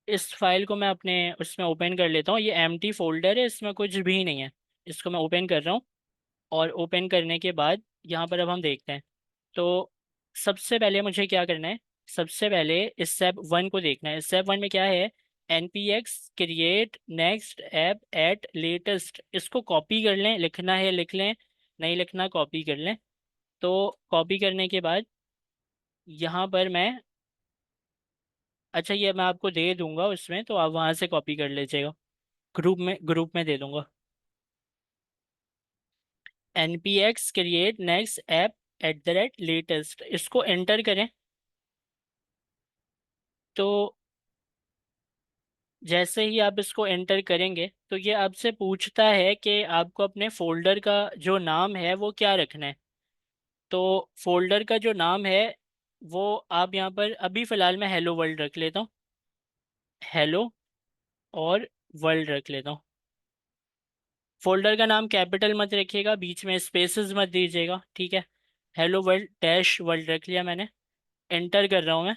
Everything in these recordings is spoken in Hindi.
इस फाइल को मैं अपने उसमें ओपन कर लेता हूँ। ये एम्प्टी फोल्डर है, इसमें कुछ भी नहीं है। इसको मैं ओपन कर रहा हूँ। और ओपन करने के बाद यहाँ पर अब हम देखते हैं। तो सबसे पहले मुझे क्या करना है, सबसे पहले स्टेप वन को देखना है। स्टेप वन में क्या है, npx create next app at latest. इसको कॉपी कर लें, लिखना है लिख लें, नहीं लिखना कॉपी कर लें। तो कॉपी करने के बाद यहाँ पर मैं, अच्छा ये मैं आपको दे दूंगा उसमें, तो आप वहाँ से कॉपी कर लीजिएगा। ग्रुप में दे दूंगा। npx create next app eight the rate latest, इसको एंटर करें। तो जैसे ही आप इसको एंटर करेंगे तो ये आपसे पूछता है कि आपको अपने फोल्डर का जो नाम है वो क्या रखना है। तो फोल्डर का जो नाम है वो आप यहाँ पर, अभी फ़िलहाल मैं हेलो वर्ल्ड रख लेता हूँ। हेलो और वर्ल्ड रख लेता हूँ। फोल्डर का नाम कैपिटल मत रखिएगा, बीच में स्पेसेस मत दीजिएगा, ठीक है। हेलो वर्ल्ड डैश वर्ल्ड रख लिया मैंने। एंटर कर रहा हूँ मैं।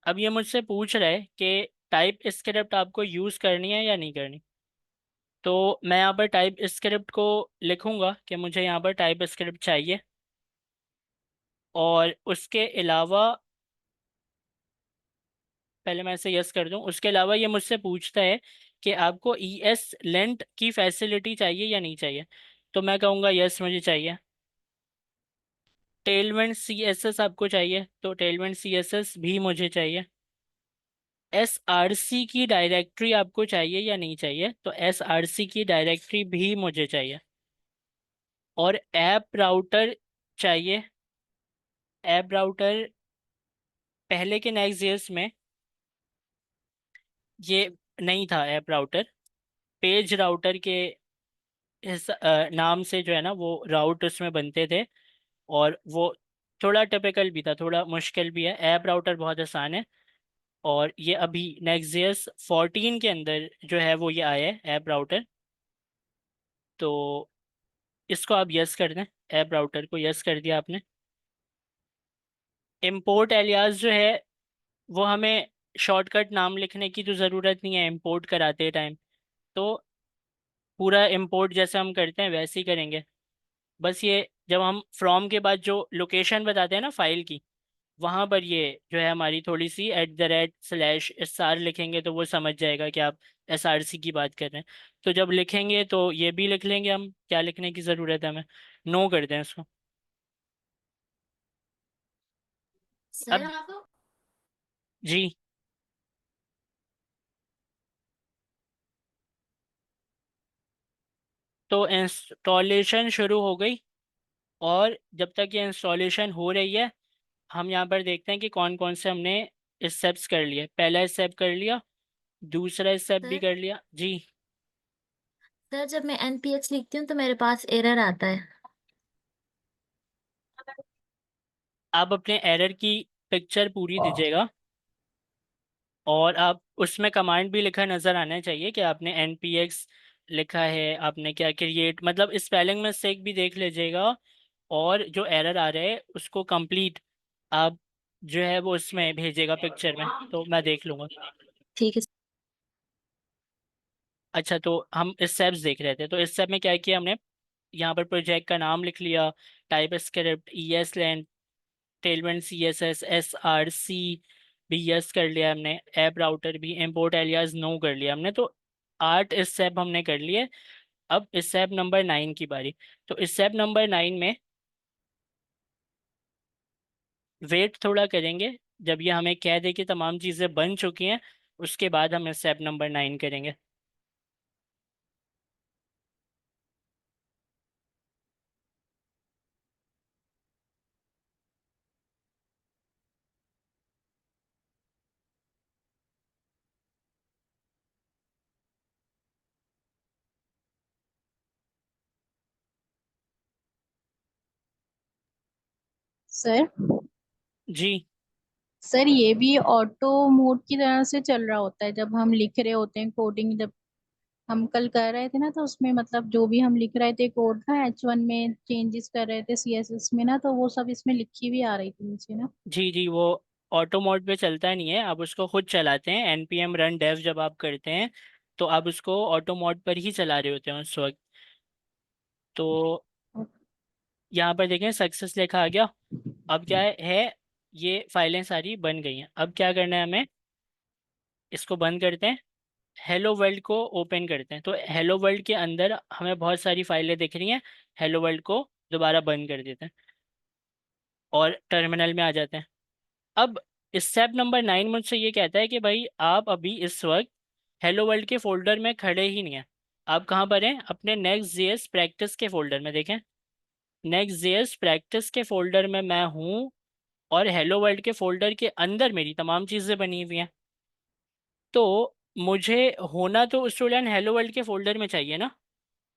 अब ये मुझसे पूछ रहा है कि टाइप स्क्रिप्ट आपको यूज़ करनी है या नहीं करनी। तो मैं यहाँ पर टाइप स्क्रिप्ट को लिखूंगा कि मुझे यहाँ पर टाइप स्क्रिप्ट चाहिए। और उसके अलावा, पहले मैं इसे यस कर दूं, उसके अलावा ये मुझसे पूछता है कि आपको ई एस लेंट की फैसिलिटी चाहिए या नहीं चाहिए। तो मैं कहूँगा यस मुझे चाहिए। टेलमेंट सी एस एस आपको चाहिए, तो टेलमेंट सी एस एस भी मुझे चाहिए। एस आर सी की डायरेक्टरी आपको चाहिए या नहीं चाहिए, तो एस आर सी की डायरेक्टरी भी मुझे चाहिए। और ऐप राउटर चाहिए। ऐप राउटर पहले के नेक्स्ट ईयर्स में ये नहीं था। ऐप राउटर पेज राउटर के नाम से जो है ना वो राउट उसमें बनते थे। और वो थोड़ा टिपिकल भी था, थोड़ा मुश्किल भी है। ऐप राउटर बहुत आसान है। और ये अभी नेक्स्ट ईयर्स 14 के अंदर जो है वो ये आया है ऐप राउटर। तो इसको आप यस कर दें। ऐप राउटर को यस कर दिया आपने। इम्पोर्ट एलियास जो है वो हमें शॉर्टकट नाम लिखने की तो ज़रूरत नहीं है इंपोर्ट कराते टाइम। तो पूरा इंपोर्ट जैसे हम करते हैं वैसे ही करेंगे। बस ये जब हम फ्रॉम के बाद जो लोकेशन बताते हैं ना फाइल की, वहाँ पर ये जो है हमारी थोड़ी सी at the rate slash S R लिखेंगे तो वो समझ जाएगा कि आप एस आर सी की बात कर रहे हैं। तो जब लिखेंगे तो ये भी लिख लेंगे हम, क्या लिखने की ज़रूरत है हमें। नो कर दें इसको। सर अब आप। जी, तो इंस्टॉलेशन शुरू हो गई। और जब तक ये इंस्टॉलेशन हो रही है, हम यहाँ पर देखते हैं कि कौन कौन से हमने स्टेप्स कर लिए। पहला स्टेप कर लिया, दूसरा स्टेप भी सर कर लिया जी। सर जब मैं एनपीएक्स लिखती हूँ तो मेरे पास एरर आता है। आप अपने एरर की पिक्चर पूरी दीजिएगा। और आप उसमें कमांड भी लिखा नज़र आना चाहिए कि आपने npx लिखा है, आपने क्या क्रिएट, मतलब स्पेलिंग मिस्टेक भी देख लीजिएगा। और जो एरर आ रहा है उसको कंप्लीट आप जो है वो उसमें भेजिएगा पिक्चर में, तो मैं देख लूँगा। ठीक है। अच्छा, तो हम स्टेप्स देख रहे थे। तो इस स्टेप में क्या किया हमने, यहाँ पर प्रोजेक्ट का नाम लिख लिया, TypeScript E S lint, Tailwind C S S S R C भी यस कर लिया हमने। ऐप राउटर भी, इम्पोर्ट एलियास नो कर लिया हमने। तो 8 स्टेप हमने कर लिए। अब स्टेप नंबर 9 की बारी। तो स्टेप नंबर 9 में वेट थोड़ा करेंगे, जब ये हमें कह दे कि तमाम चीज़ें बन चुकी हैं, उसके बाद हम स्टेप नंबर 9 करेंगे। सर जी सर ये भी ऑटो मोड की तरह से चल रहा होता है जब हम लिख रहे होते हैं कोडिंग। जब हम कल कर रहे थे ना तो उसमें मतलब जो भी हम लिख रहे थे कोड ना H1 में चेंजेस कर रहे थे CSS में ना, तो वो सब इसमें लिखी भी आ रही थी नीचे ना। जी जी, वो ऑटो मोड पे चलता नहीं है, आप उसको खुद चलाते हैं। npm run dev जब आप करते हैं तो आप उसको ऑटो मोड पर ही चला रहे होते हैं उस वक्त। तो यहाँ पर देखें सक्सेस लिखा आ गया। अब क्या है, ये फाइलें सारी बन गई हैं। अब क्या करना है हमें, इसको बंद करते हैं, हेलो वर्ल्ड को ओपन करते हैं। तो हेलो वर्ल्ड के अंदर हमें बहुत सारी फाइलें दिख रही हैं। हेलो वर्ल्ड को दोबारा बंद कर देते हैं और टर्मिनल में आ जाते हैं। अब स्टेप नंबर 9 मुझसे ये कहता है कि भाई आप अभी इस वक्त हेलो वर्ल्ड के फोल्डर में खड़े ही नहीं हैं। आप कहाँ पर हैं, अपने नेक्स्ट जेएस प्रैक्टिस के फोल्डर में। देखें, नेक्स्ट जेएस प्रैक्टिस के फोल्डर में मैं हूँ और हेलो वर्ल्ड के फोल्डर के अंदर मेरी तमाम चीज़ें बनी हुई हैं। तो मुझे होना तो उस दौरान हेलो वर्ल्ड के फोल्डर में चाहिए ना,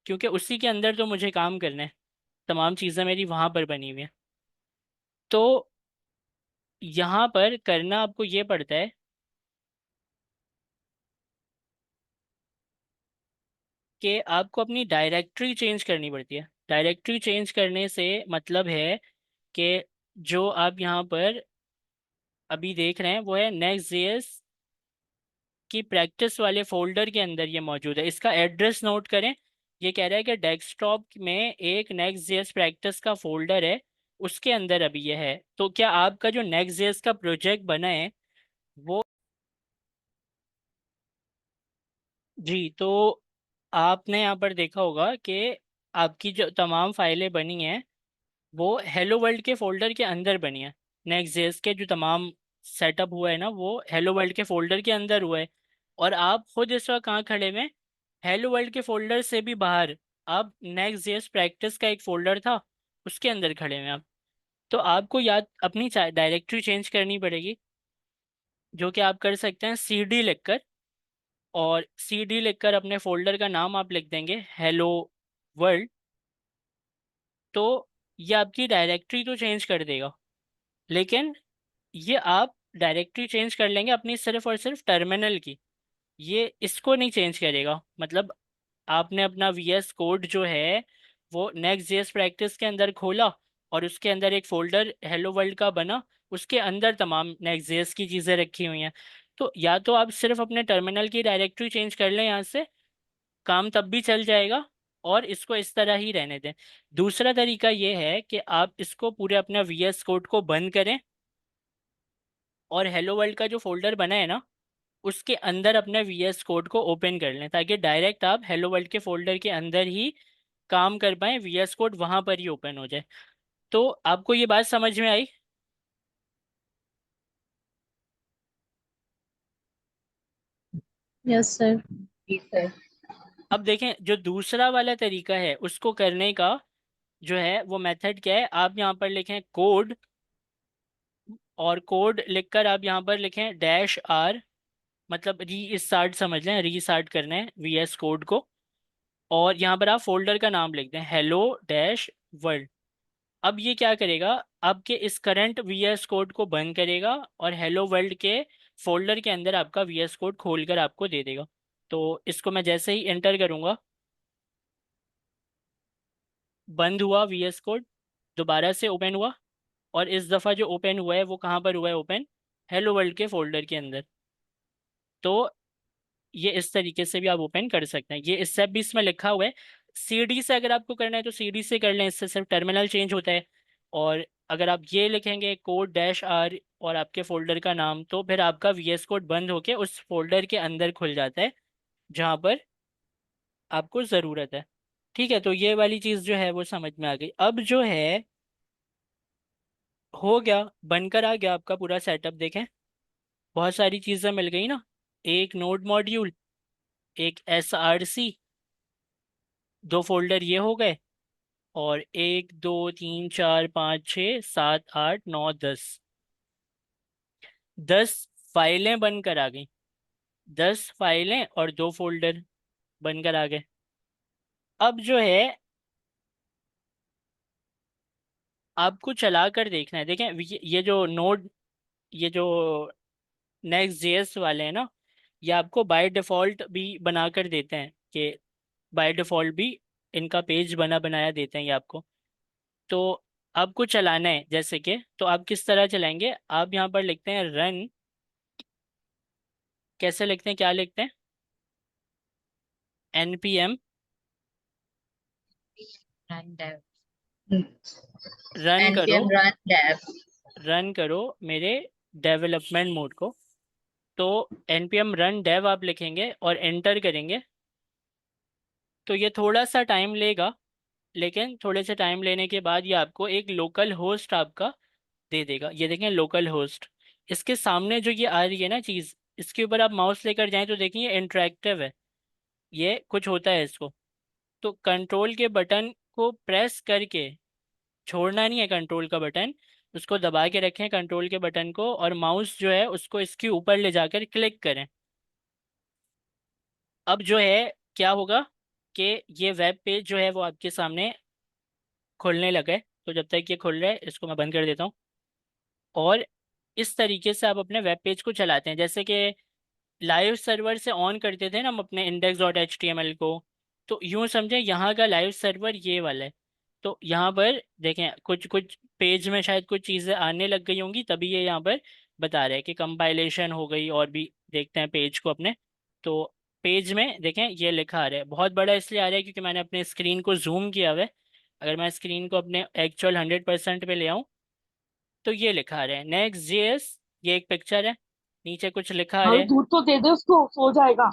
क्योंकि उसी के अंदर तो मुझे काम करना है, तमाम चीज़ें मेरी वहाँ पर बनी हुई हैं। तो यहाँ पर करना आपको ये पड़ता है कि आपको अपनी डायरेक्टरी चेंज करनी पड़ती है। डायरेक्टरी चेंज करने से मतलब है कि जो आप यहाँ पर अभी देख रहे हैं वो है नेक्स्ट जेएस की प्रैक्टिस वाले फोल्डर के अंदर ये मौजूद है। इसका एड्रेस नोट करें। ये कह रहा है कि डेस्कटॉप में एक नेक्स्ट जेएस प्रैक्टिस का फोल्डर है, उसके अंदर अभी ये है। तो क्या आपका जो नेक्स्ट जेएस का प्रोजेक्ट बना है वो, जी, तो आपने यहाँ पर देखा होगा कि आपकी जो तमाम फाइलें बनी हैं वो हेलो वर्ल्ड के फोल्डर के अंदर बनी है। नेक्स्ट जेएस के जो तमाम सेटअप हुआ है ना वो हेलो वर्ल्ड के फोल्डर के अंदर हुआ है। और आप खुद इस वक्त कहाँ खड़े हुए हैं, हेलो वर्ल्ड के फोल्डर से भी बाहर। आप नेक्स्ट जेएस प्रैक्टिस का एक फोल्डर था उसके अंदर खड़े हुए हैं आप। तो आपको याद अपनी डायरेक्टरी चेंज करनी पड़ेगी, जो कि आप कर सकते हैं cd लिखकर। और cd लिखकर अपने फोल्डर का नाम आप लिख देंगे हेलो वर्ल्ड। तो ये आपकी डायरेक्टरी तो चेंज कर देगा, लेकिन ये आप डायरेक्टरी चेंज कर लेंगे अपनी सिर्फ और सिर्फ टर्मिनल की, ये इसको नहीं चेंज करेगा। मतलब आपने अपना वीएस कोड जो है वो नेक्स्ट जेएस प्रैक्टिस के अंदर खोला और उसके अंदर एक फोल्डर हेलो वर्ल्ड का बना, उसके अंदर तमाम नेक्स्ट जेएस की चीज़ें रखी हुई हैं। तो या तो आप सिर्फ अपने टर्मिनल की डायरेक्टरी चेंज कर लें यहाँ से, काम तब भी चल जाएगा और इसको इस तरह ही रहने दें। दूसरा तरीका ये है कि आप इसको पूरे अपना वीएस कोड को बंद करें और हेलो वर्ल्ड का जो फोल्डर बना है ना उसके अंदर अपने वीएस कोड को ओपन कर लें, ताकि डायरेक्ट आप हेलो वर्ल्ड के फोल्डर के अंदर ही काम कर पाएँ, वीएस कोड वहाँ पर ही ओपन हो जाए। तो आपको ये बात समझ में आई? Yes sir. ठीक है। अब देखें, जो दूसरा वाला तरीका है उसको करने का जो है वो मेथड क्या है, आप यहाँ पर लिखें कोड, और कोड लिखकर आप यहाँ पर लिखें -r, मतलब री स्टार्ट समझ लें, रीस्टार्ट करना है वीएस कोड को। और यहाँ पर आप फोल्डर का नाम लिख दें हेलो डैश वर्ल्ड। अब ये क्या करेगा, आपके इस करंट वीएस कोड को बंद करेगा और हेलो वर्ल्ड के फोल्डर के अंदर आपका वीएस कोड खोलकर आपको दे देगा। तो इसको मैं जैसे ही एंटर करूँगा, बंद हुआ वीएस कोड, दोबारा से ओपन हुआ। और इस दफ़ा जो ओपन हुआ है वो कहाँ पर हुआ है ओपन, हेलो वर्ल्ड के फोल्डर के अंदर। तो ये इस तरीके से भी आप ओपन कर सकते हैं। ये स्टेप भी इसमें लिखा हुआ है। सीडी से अगर आपको करना है तो सीडी से कर लें, इससे सिर्फ टर्मिनल चेंज होता है। और अगर आप ये लिखेंगे कोड -r और आपके फोल्डर का नाम, तो फिर आपका वीएस कोड बंद होके उस फोल्डर के अंदर खुल जाता है जहाँ पर आपको ज़रूरत है। ठीक है, तो ये वाली चीज़ जो है वो समझ में आ गई। अब जो है हो गया, बनकर आ गया आपका पूरा सेटअप। देखें, बहुत सारी चीज़ें मिल गई ना, एक नोड मॉड्यूल, एक SRC, दो फोल्डर ये हो गए, और 1 2 3 4 5 6 7 8 9 10, 10 फाइलें बनकर आ गई। 10 फाइलें और दो फोल्डर बनकर आ गए। अब जो है आपको चला कर देखना है। देखें, ये जो नोड, ये जो नेक्स्ट जेएस वाले हैं ना, ये आपको बाय डिफ़ॉल्ट भी बनाकर देते हैं कि बाय डिफ़ॉल्ट भी इनका पेज बना बनाया देते हैं ये आपको। तो आपको चलाना है जैसे कि, तो आप किस तरह चलाएंगे, आप यहाँ पर लिखते हैं रन। कैसे लिखते हैं, क्या लिखते हैं, npm रन डेव। रन करो, npm रन डेव। रन करो मेरे डेवलपमेंट मोड को। तो npm रन dev आप लिखेंगे और एंटर करेंगे, तो ये थोड़ा सा टाइम लेगा, लेकिन थोड़े से टाइम लेने के बाद ये आपको एक लोकल होस्ट आपका दे देगा। ये देखें लोकल होस्ट, इसके सामने जो ये आ रही है ना चीज़, इसके ऊपर आप माउस लेकर जाएं तो देखिए ये इंटरेक्टिव है, ये कुछ होता है इसको। तो कंट्रोल के बटन को प्रेस करके, छोड़ना नहीं है कंट्रोल का बटन, उसको दबा के रखें कंट्रोल के बटन को, और माउस जो है उसको इसके ऊपर ले जाकर क्लिक करें। अब जो है क्या होगा कि ये वेब पेज जो है वो आपके सामने खुलने लगा है। तो जब तक ये खुल रहा है इसको मैं बंद कर देता हूँ। और इस तरीके से आप अपने वेब पेज को चलाते हैं, जैसे कि लाइव सर्वर से ऑन करते थे ना हम अपने index.html को। तो यूं समझें यहाँ का लाइव सर्वर ये वाला है। तो यहाँ पर देखें कुछ कुछ पेज में शायद कुछ चीज़ें आने लग गई होंगी, तभी ये यहाँ पर बता रहा है कि कंपाइलेशन हो गई। और भी देखते हैं पेज को अपने। तो पेज में देखें ये लिखा आ रहा है, बहुत बड़ा इसलिए आ रहा है क्योंकि मैंने अपने स्क्रीन को जूम किया हुआ है। अगर मैं स्क्रीन को अपने एक्चुअल 100% पे ले आऊँ तो ये लिखा आ रहा है नेक्स्ट जेएस। ये एक पिक्चर है, नीचे कुछ लिखा आ रहा भाई है दूध तो दे दे उसको, सो जाएगा।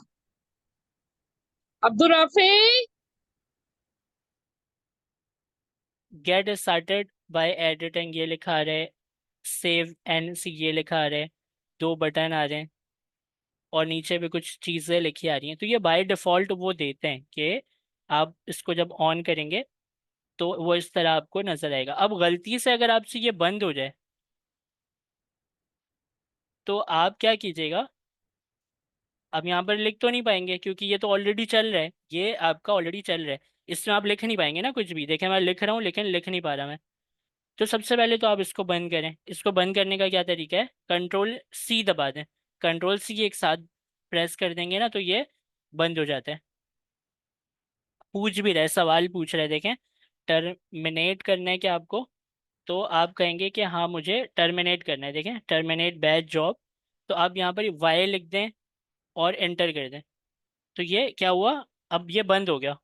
Abdul Rafi. Get started by editing ये लिखा आ रहा है, सेव एंड सी ये लिखा आ रहा है, दो बटन आ रहे हैं, और नीचे भी कुछ चीज़ें लिखी आ रही हैं। तो ये बाय डिफ़ॉल्ट वो देते हैं कि आप इसको जब ऑन करेंगे तो वो इस तरह आपको नज़र आएगा। अब गलती से अगर आपसे ये बंद हो जाए तो आप क्या कीजिएगा, अब यहाँ पर लिख तो नहीं पाएंगे क्योंकि ये तो ऑलरेडी चल रहा है, ये आपका ऑलरेडी चल रहा है, इसमें आप लिख नहीं पाएंगे ना कुछ भी। देखें मैं लिख रहा हूँ लेकिन लिख नहीं पा रहा मैं। तो सबसे पहले तो आप इसको बंद करें। इसको बंद करने का क्या तरीका है, कंट्रोल सी दबा दें। कंट्रोल सी एक साथ प्रेस कर देंगे ना तो ये बंद हो जाता है। पूछ भी रहे, सवाल पूछ रहे, देखें टर्मिनेट करना है क्या आपको, तो आप कहेंगे कि हाँ मुझे टर्मिनेट करना है। देखें टर्मिनेट बैच जॉब, तो आप यहाँ पर वाई लिख दें और एंटर कर दें। तो ये क्या हुआ, अब ये बंद हो गया।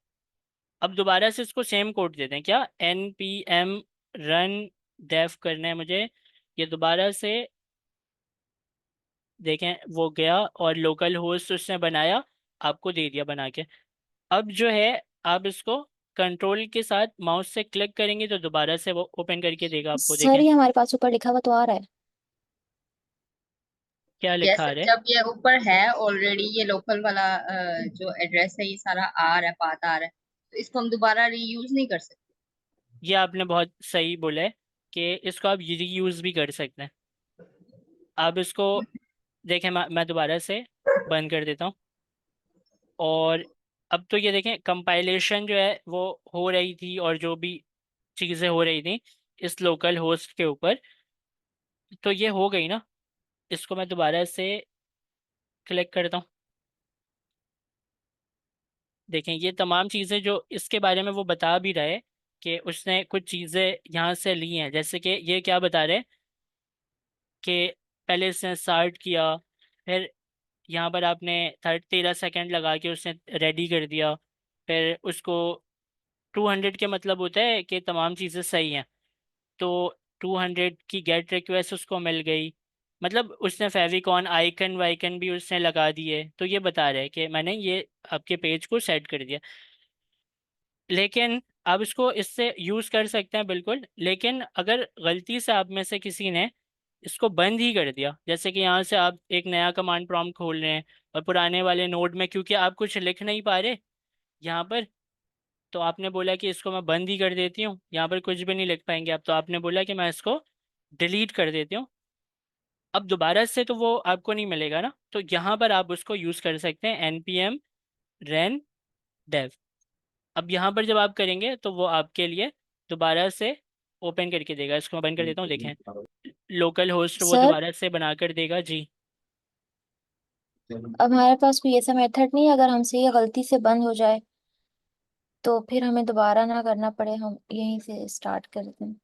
अब दोबारा से इसको सेम कोड देते हैं, क्या N P M run dev करना है मुझे। ये दोबारा से देखें वो गया और लोकल होस्ट उसने बनाया, आपको दे दिया बना के। अब जो है आप इसको कंट्रोल के साथ माउस से क्लिक करेंगे तो दोबारा से वो ओपन करके देगा आपको। सर देखें ये हमारे पास ऊपर लिखा हुआ तो आ रहा है। क्या लिखा जैसे आ रहा है, जब ये ऊपर है ऑलरेडी, ये लोकल वाला जो एड्रेस है ये सारा आ रहा है, पाथ आ रहा है, तो इसको हम दोबारा रीयूज नहीं कर सकते। ये आपने बहुत सही बोला है कि इसको आप रीयूज़ भी कर सकते हैं। आप इसको देखें मैं दोबारा से बंद कर देता हूँ। और अब तो ये देखें कंपाइलेशन जो है वो हो रही थी, और जो भी चीज़ें हो रही थी इस लोकल होस्ट के ऊपर, तो ये हो गई ना। इसको मैं दोबारा से क्लिक करता हूँ। देखें ये तमाम चीज़ें जो इसके बारे में वो बता भी रहे कि उसने कुछ चीज़ें यहाँ से ली हैं, जैसे कि ये क्या बता रहे कि पहले इसने स्टार्ट किया, फिर यहाँ पर आपने 13 सेकंड लगा के उसने रेडी कर दिया, फिर उसको 200 के मतलब होता है कि तमाम चीज़ें सही हैं। तो 200 की गेट रिक्वेस्ट उसको मिल गई, मतलब उसने फेविकॉन आइकन वाइकन भी उसने लगा दिए। तो ये बता रहे हैं कि मैंने ये आपके पेज को सेट कर दिया। लेकिन आप इसको इससे यूज़ कर सकते हैं बिल्कुल, लेकिन अगर गलती से आप में से किसी ने इसको बंद ही कर दिया, जैसे कि यहाँ से आप एक नया कमांड प्रॉम्प्ट खोल रहे हैं और पुराने वाले नोड में क्योंकि आप कुछ लिख नहीं पा रहे यहाँ पर, तो आपने बोला कि इसको मैं बंद ही कर देती हूँ, यहाँ पर कुछ भी नहीं लिख पाएंगे आप, तो आपने बोला कि मैं इसको डिलीट कर देती हूँ। अब दोबारा से तो वो आपको नहीं मिलेगा ना, तो यहाँ पर आप उसको यूज़ कर सकते हैं npm run dev। अब यहाँ पर जब आप करेंगे तो वो आपके लिए दोबारा से ओपन करके देगा। इसको मैं बंद कर देता हूँ, देखें लोकल होस्ट वो सर दोबारा से बना कर देगा जी। अब हमारे पास कोई ऐसा मेथड नहीं है, अगर हमसे ये गलती से बंद हो जाए तो फिर हमें दोबारा ना करना पड़े, हम यहीं से स्टार्ट कर दें।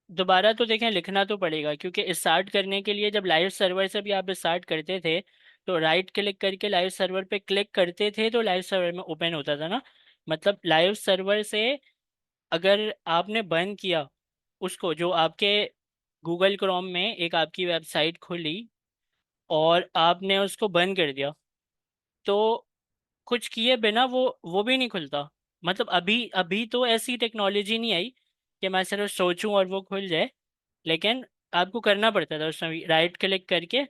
दोबारा तो देखें लिखना तो पड़ेगा, क्योंकि स्टार्ट करने के लिए जब लाइव सर्वर से भी आप स्टार्ट करते थे तो राइट क्लिक करके लाइव सर्वर पे क्लिक करते थे तो लाइव सर्वर में ओपन होता था ना। मतलब लाइव सर्वर से अगर आपने बंद किया उसको, जो आपके गूगल क्रोम में एक आपकी वेबसाइट खुली और आपने उसको बंद कर दिया, तो कुछ किए बिना वो भी नहीं खुलता। मतलब अभी अभी तो ऐसी टेक्नोलॉजी नहीं आई कि मैं सिर्फ सोचूं और वो खुल जाए, लेकिन आपको करना पड़ता था उस समय, राइट क्लिक करके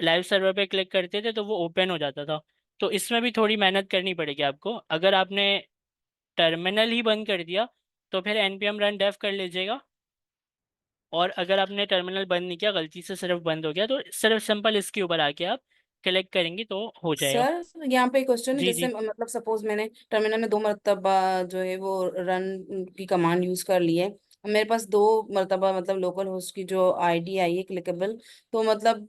लाइव सर्वर पे क्लिक करते थे तो वो ओपन हो जाता था। तो इसमें भी थोड़ी मेहनत करनी पड़ेगी आपको। अगर आपने टर्मिनल ही बंद कर दिया तो फिर npm रन डेफ कर लीजिएगा, और अगर आपने टर्मिनल बंद नहीं किया, गलती से सिर्फ बंद हो गया, तो सिर्फ सिंपल इसके ऊपर आके आप क्लिक करेंगे तो हो जाएगा। सर यहाँ पे क्वेश्चन है, जी जैसे जी। मतलब सपोज मैंने टर्मिनल में 2 मरतबा जो है वो रन की कमांड यूज कर ली है, मेरे पास 2 मरतबा मतलब लोकल होस्ट की जो आईडी आई है क्लिकेबल, तो मतलब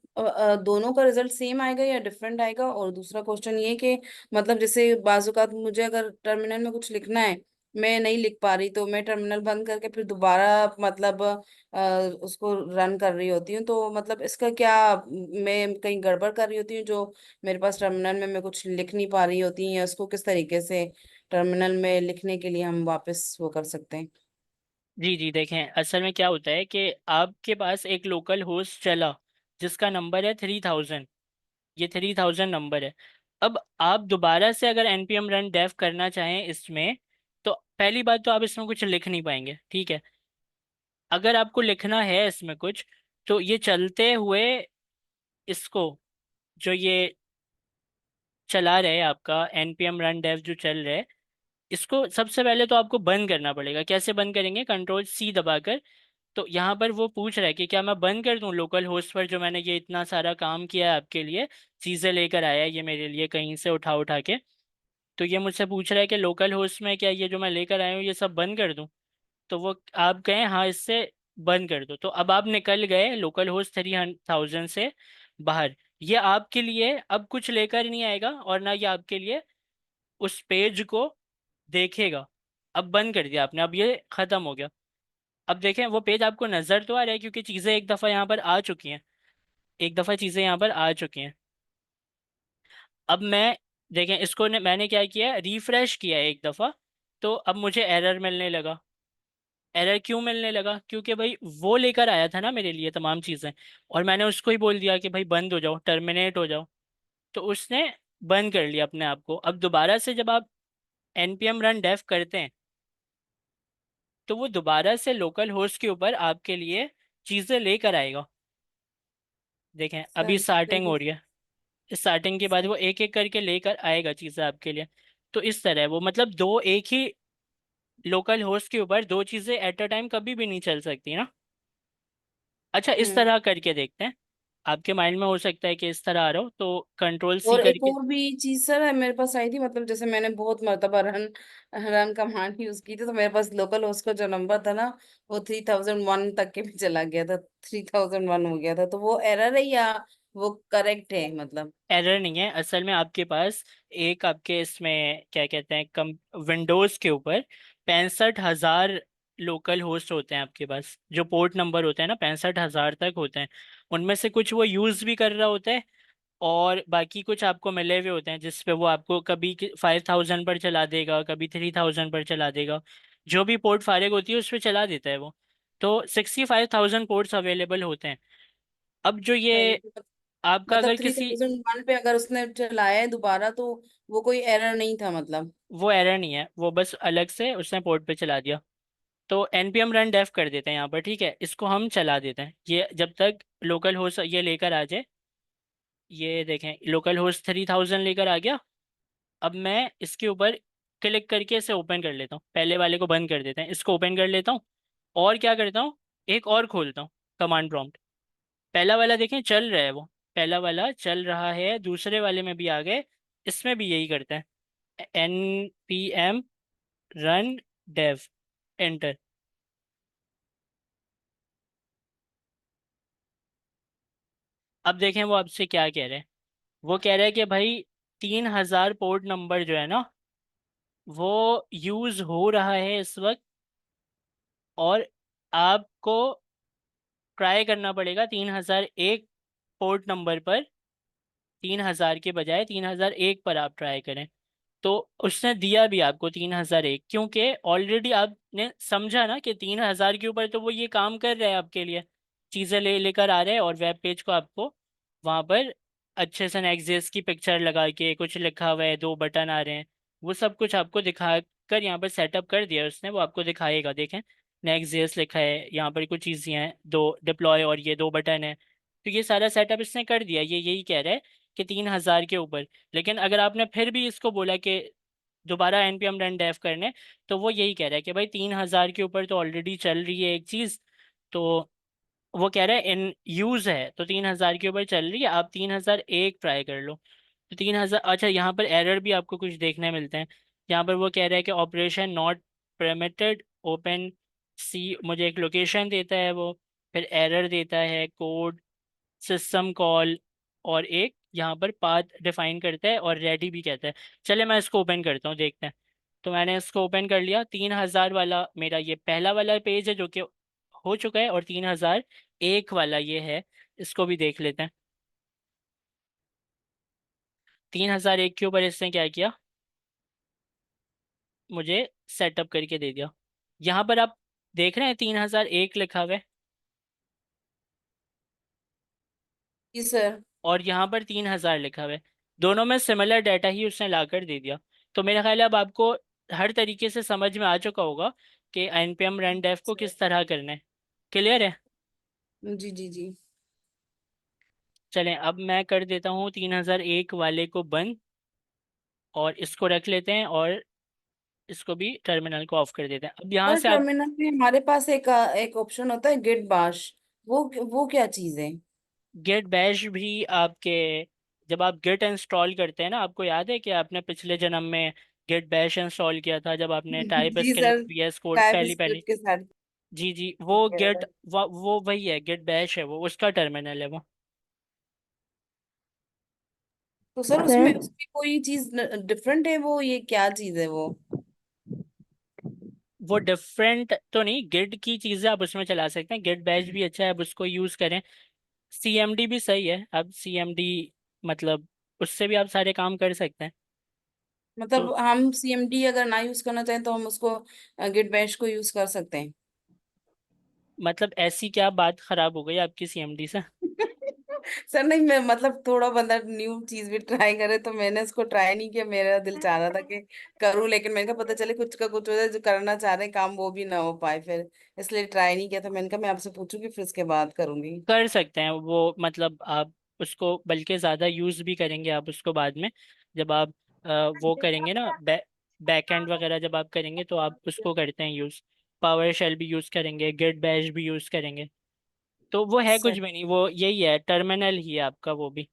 दोनों का रिजल्ट सेम आएगा या डिफरेंट आएगा? और दूसरा क्वेश्चन ये कि मतलब जैसे बाजुकात मुझे अगर टर्मिनल में कुछ लिखना है, मैं नहीं लिख पा रही, तो मैं टर्मिनल बंद करके फिर दोबारा मतलब उसको रन कर रही होती हूँ, तो मतलब इसका क्या, मैं कहीं गड़बड़ कर रही होती हूँ जो मेरे पास टर्मिनल में मैं कुछ लिख नहीं पा रही होती है, उसको किस तरीके से टर्मिनल में लिखने के लिए हम वापस वो कर सकते हैं? जी जी, देखें असल में क्या होता है कि आपके पास एक लोकल होस्ट चला जिसका नंबर है 3000, ये 3000 नंबर है। अब आप दोबारा से अगर npm रन डेफ करना चाहें इसमें, तो पहली बात तो आप इसमें कुछ लिख नहीं पाएंगे, ठीक है। अगर आपको लिखना है इसमें कुछ, तो ये चलते हुए इसको, जो ये चला रहे आपका npm रन डेफ जो चल रहा है, इसको सबसे पहले तो आपको बंद करना पड़ेगा। कैसे बंद करेंगे? कंट्रोल सी दबाकर। तो यहाँ पर वो पूछ रहा है कि क्या मैं बंद कर दूं लोकल होस्ट पर, जो मैंने ये इतना सारा काम किया है आपके लिए, चीज़ें लेकर आया है ये मेरे लिए कहीं से उठा उठा के। तो ये मुझसे पूछ रहा है कि लोकल होस्ट में क्या ये जो मैं लेकर आया हूँ ये सब बंद कर दूं। तो वो आप कहें हाँ इससे बंद कर दो, तो अब आप निकल गए लोकल होस्ट 3000 से बाहर। ये आपके लिए अब कुछ लेकर नहीं आएगा और ना ये आपके लिए उस पेज को देखेगा। अब बंद कर दिया आपने, अब ये खत्म हो गया। अब देखें वो पेज आपको नजर तो आ रहा है, क्योंकि चीजें एक दफा यहाँ पर आ चुकी हैं, एक दफा चीजें यहाँ पर आ चुकी हैं। अब मैं, देखें इसको मैंने क्या किया, रिफ्रेश किया एक दफा, तो अब मुझे एरर मिलने लगा। एरर क्यों मिलने लगा? क्योंकि भाई वो लेकर आया था ना मेरे लिए तमाम चीजें, और मैंने उसको ही बोल दिया कि भाई बंद हो जाओ, टर्मिनेट हो जाओ, तो उसने बंद कर लिया अपने आप को। अब दोबारा से जब आप npm रन डेफ करते हैं तो वो दोबारा से लोकल होस्ट के ऊपर आपके लिए चीजें लेकर आएगा। देखें अभी सर स्टार्टिंग देखिए हो रही है, स्टार्टिंग के बाद वो एक एक करके लेकर आएगा चीजें आपके लिए। तो इस तरह वो, मतलब दो एक ही लोकल होस्ट के ऊपर दो चीजें एट अ टाइम कभी भी नहीं चल सकती ना। अच्छा इस हम्म। तरह करके देखते हैं, आपके माइंड में हो सकता है कि इस तरह आ रहा हो, तो कंट्रोल सी और एक करके। और भी चीज सर है मेरे पास आई थी, मतलब जैसे मैंने बहुत मरतबा रन रन कमांड यूज की थी, तो मेरे पास लोकल होस्ट का जो नंबर था ना, वो 3001 तक के भी चला गया था, 3001 हो गया था, तो वो एरर है या वो करेक्ट है मतलब? एरर नहीं है, असल में आपके पास एक आपके इसमें क्या कहते हैं, कम विंडोज़ के ऊपर 65,000 लोकल होस्ट होते हैं आपके पास, जो पोर्ट नंबर होते हैं ना 65,000 तक होते हैं। उनमें से कुछ वो यूज़ भी कर रहा होता है, और बाकी कुछ आपको मिले हुए होते हैं जिस पे वो आपको कभी 5,000 पर चला देगा, कभी 3,000 पर चला देगा। जो भी पोर्ट फारिग होती है उस पर चला देता है वो। तो 65,000 पोर्ट्स अवेलेबल होते हैं। अब जो ये सही तो आपका मतलब अगर किसी, 3001 पे अगर उसने चलाया है दोबारा, तो वो कोई एरर नहीं था मतलब? वो एरर नहीं है, वो बस अलग से उसने पोर्ट पे चला दिया। तो npm रन डेफ कर देते हैं यहाँ पर, ठीक है, इसको हम चला देते हैं ये जब तक लोकल होस्ट ये लेकर आ जाए। ये देखें लोकल होस्ट 3000 लेकर आ गया। अब मैं इसके ऊपर क्लिक करके इसे ओपन कर लेता हूँ, पहले वाले को बंद कर देते हैं, इसको ओपन कर लेता हूँ। और क्या करता हूँ, एक और खोलता हूँ कमांड प्रॉम्प्ट। पहला वाला देखें चल रहा है, वो पहला वाला चल रहा है, दूसरे वाले में भी आ गए, इसमें भी यही करते हैं, npm रन डेव, एंटर। अब देखें वो आपसे क्या कह रहे हैं। वो कह रहे हैं कि भाई 3,000 पोर्ट नंबर जो है ना वो यूज़ हो रहा है इस वक्त, और आपको ट्राई करना पड़ेगा 3001 पोर्ट नंबर पर, 3000 के बजाय 3001 पर आप ट्राई करें। तो उसने दिया भी आपको 3001, क्योंकि ऑलरेडी आपने समझा ना कि 3000 के ऊपर तो वो ये काम कर रहा है आपके लिए, चीज़ें लेकर आ रहे हैं, और वेब पेज को आपको वहाँ पर अच्छे से नेक्स्ट की पिक्चर लगा के कुछ लिखा हुआ है, 2 बटन आ रहे हैं, वो सब कुछ आपको दिखा कर यहाँ पर सेटअप कर दिया उसने, वो आपको दिखाएगा। देखें, नेक्स्ट लिखा है, यहाँ पर कुछ चीज़ें हैं, 2 डिप्लॉय और ये 2 बटन है। तो ये सारा सेटअप इसने कर दिया, ये यही कह रहा है कि 3000 के ऊपर। लेकिन अगर आपने फिर भी इसको बोला कि दोबारा npm रन डेफ करने, तो वो यही कह रहा है कि भाई 3000 के ऊपर तो ऑलरेडी चल रही है एक चीज़, तो वो कह रहा है इन यूज़ है, तो 3000 के ऊपर चल रही है, आप 3001 ट्राई कर लो। तो 3000, अच्छा यहाँ पर एरर भी आपको कुछ देखने मिलते हैं। यहाँ पर वो कह रहा है कि ऑपरेशन नॉट परमिटेड ओपन सी, मुझे एक लोकेशन देता है वो, फिर एरर देता है, कोड, सिस्टम कॉल, और एक यहाँ पर पाथ डिफाइन करता है, और रेडी भी कहता है। चले मैं इसको ओपन करता हूँ, देखते हैं। तो मैंने इसको ओपन कर लिया, 3000 वाला मेरा ये पहला वाला पेज है जो कि हो चुका है, और 3001 वाला ये है, इसको भी देख लेते हैं। 3001 के ऊपर इसने क्या किया, मुझे सेटअप करके दे दिया। यहाँ पर आप देख रहे हैं 3001 लिखा हुआ है, जी सर। और यहाँ पर 3000 लिखा हुआ है। दोनों में सिमिलर डाटा ही उसने ला कर दे दिया। तो मेरा ख्याल है अब आपको हर तरीके से समझ में आ चुका होगा कि npm रन डेफ को किस तरह करना है। क्लियर है? जी जी जी। चलें, अब मैं कर देता हूँ 3001 वाले को बंद, और इसको रख लेते हैं, और इसको भी टर्मिनल को ऑफ कर देते हैं। अब यहाँ और से आप टर्मिनल में हमारे पास एक ऑप्शन होता है गिट बाश, वो क्या चीज है? गेट बैश भी आपके, जब आप गेट इंस्टॉल करते हैं ना, आपको याद है कि आपने पिछले जन्म में गेट बैश इंस्टॉल किया था, जब आपने type G script sir. VS code type पहली पहली। स्क्रिप्ट के साथ। जी जी, वो गेट, वो वही है, गेट बैश है वो, उसका टर्मिनल है वो। तो सर उसमें सर उसकी कोई चीज डिफरेंट है, वो ये क्या चीज है वो? वो डिफरेंट तो नहीं, गिट की चीज़ें आप उसमें चला सकते हैं, गिट बैश भी अच्छा है, आप उसको यूज़ करें। सीएमडी भी सही है, अब सीएमडी मतलब उससे भी आप सारे काम कर सकते हैं। तो मतलब हम सीएमडी अगर ना यूज करना चाहें तो हम उसको गिट बैश को यूज कर सकते हैं? मतलब ऐसी क्या बात खराब हो गई आपकी सीएमडी से? सर नहीं, मैं मतलब थोड़ा बंदा न्यू चीज भी ट्राई करे, तो मैंने उसको ट्राई नहीं किया, मेरा दिल चाह रहा था कि करूं, लेकिन मैंने कहा पता चले कुछ का कुछ हो जाए, जो करना चाह रहे हैं काम वो भी ना हो पाए, फिर इसलिए ट्राई नहीं किया था। मैंने कहा मैं आपसे पूछूंगी फिर उसके बाद करूंगी। कर सकते हैं वो, मतलब आप उसको बल्कि ज़्यादा यूज़ भी करेंगे आप उसको बाद में, जब आप वो करेंगे ना, बैकएंड वगैरह जब आप करेंगे, तो आप उसको करते हैं यूज़। पावर शेल भी यूज़ करेंगे, गिट बैश भी यूज़ करेंगे। तो वो है कुछ सर भी नहीं, वो यही है, टर्मिनल ही है आपका वो भी।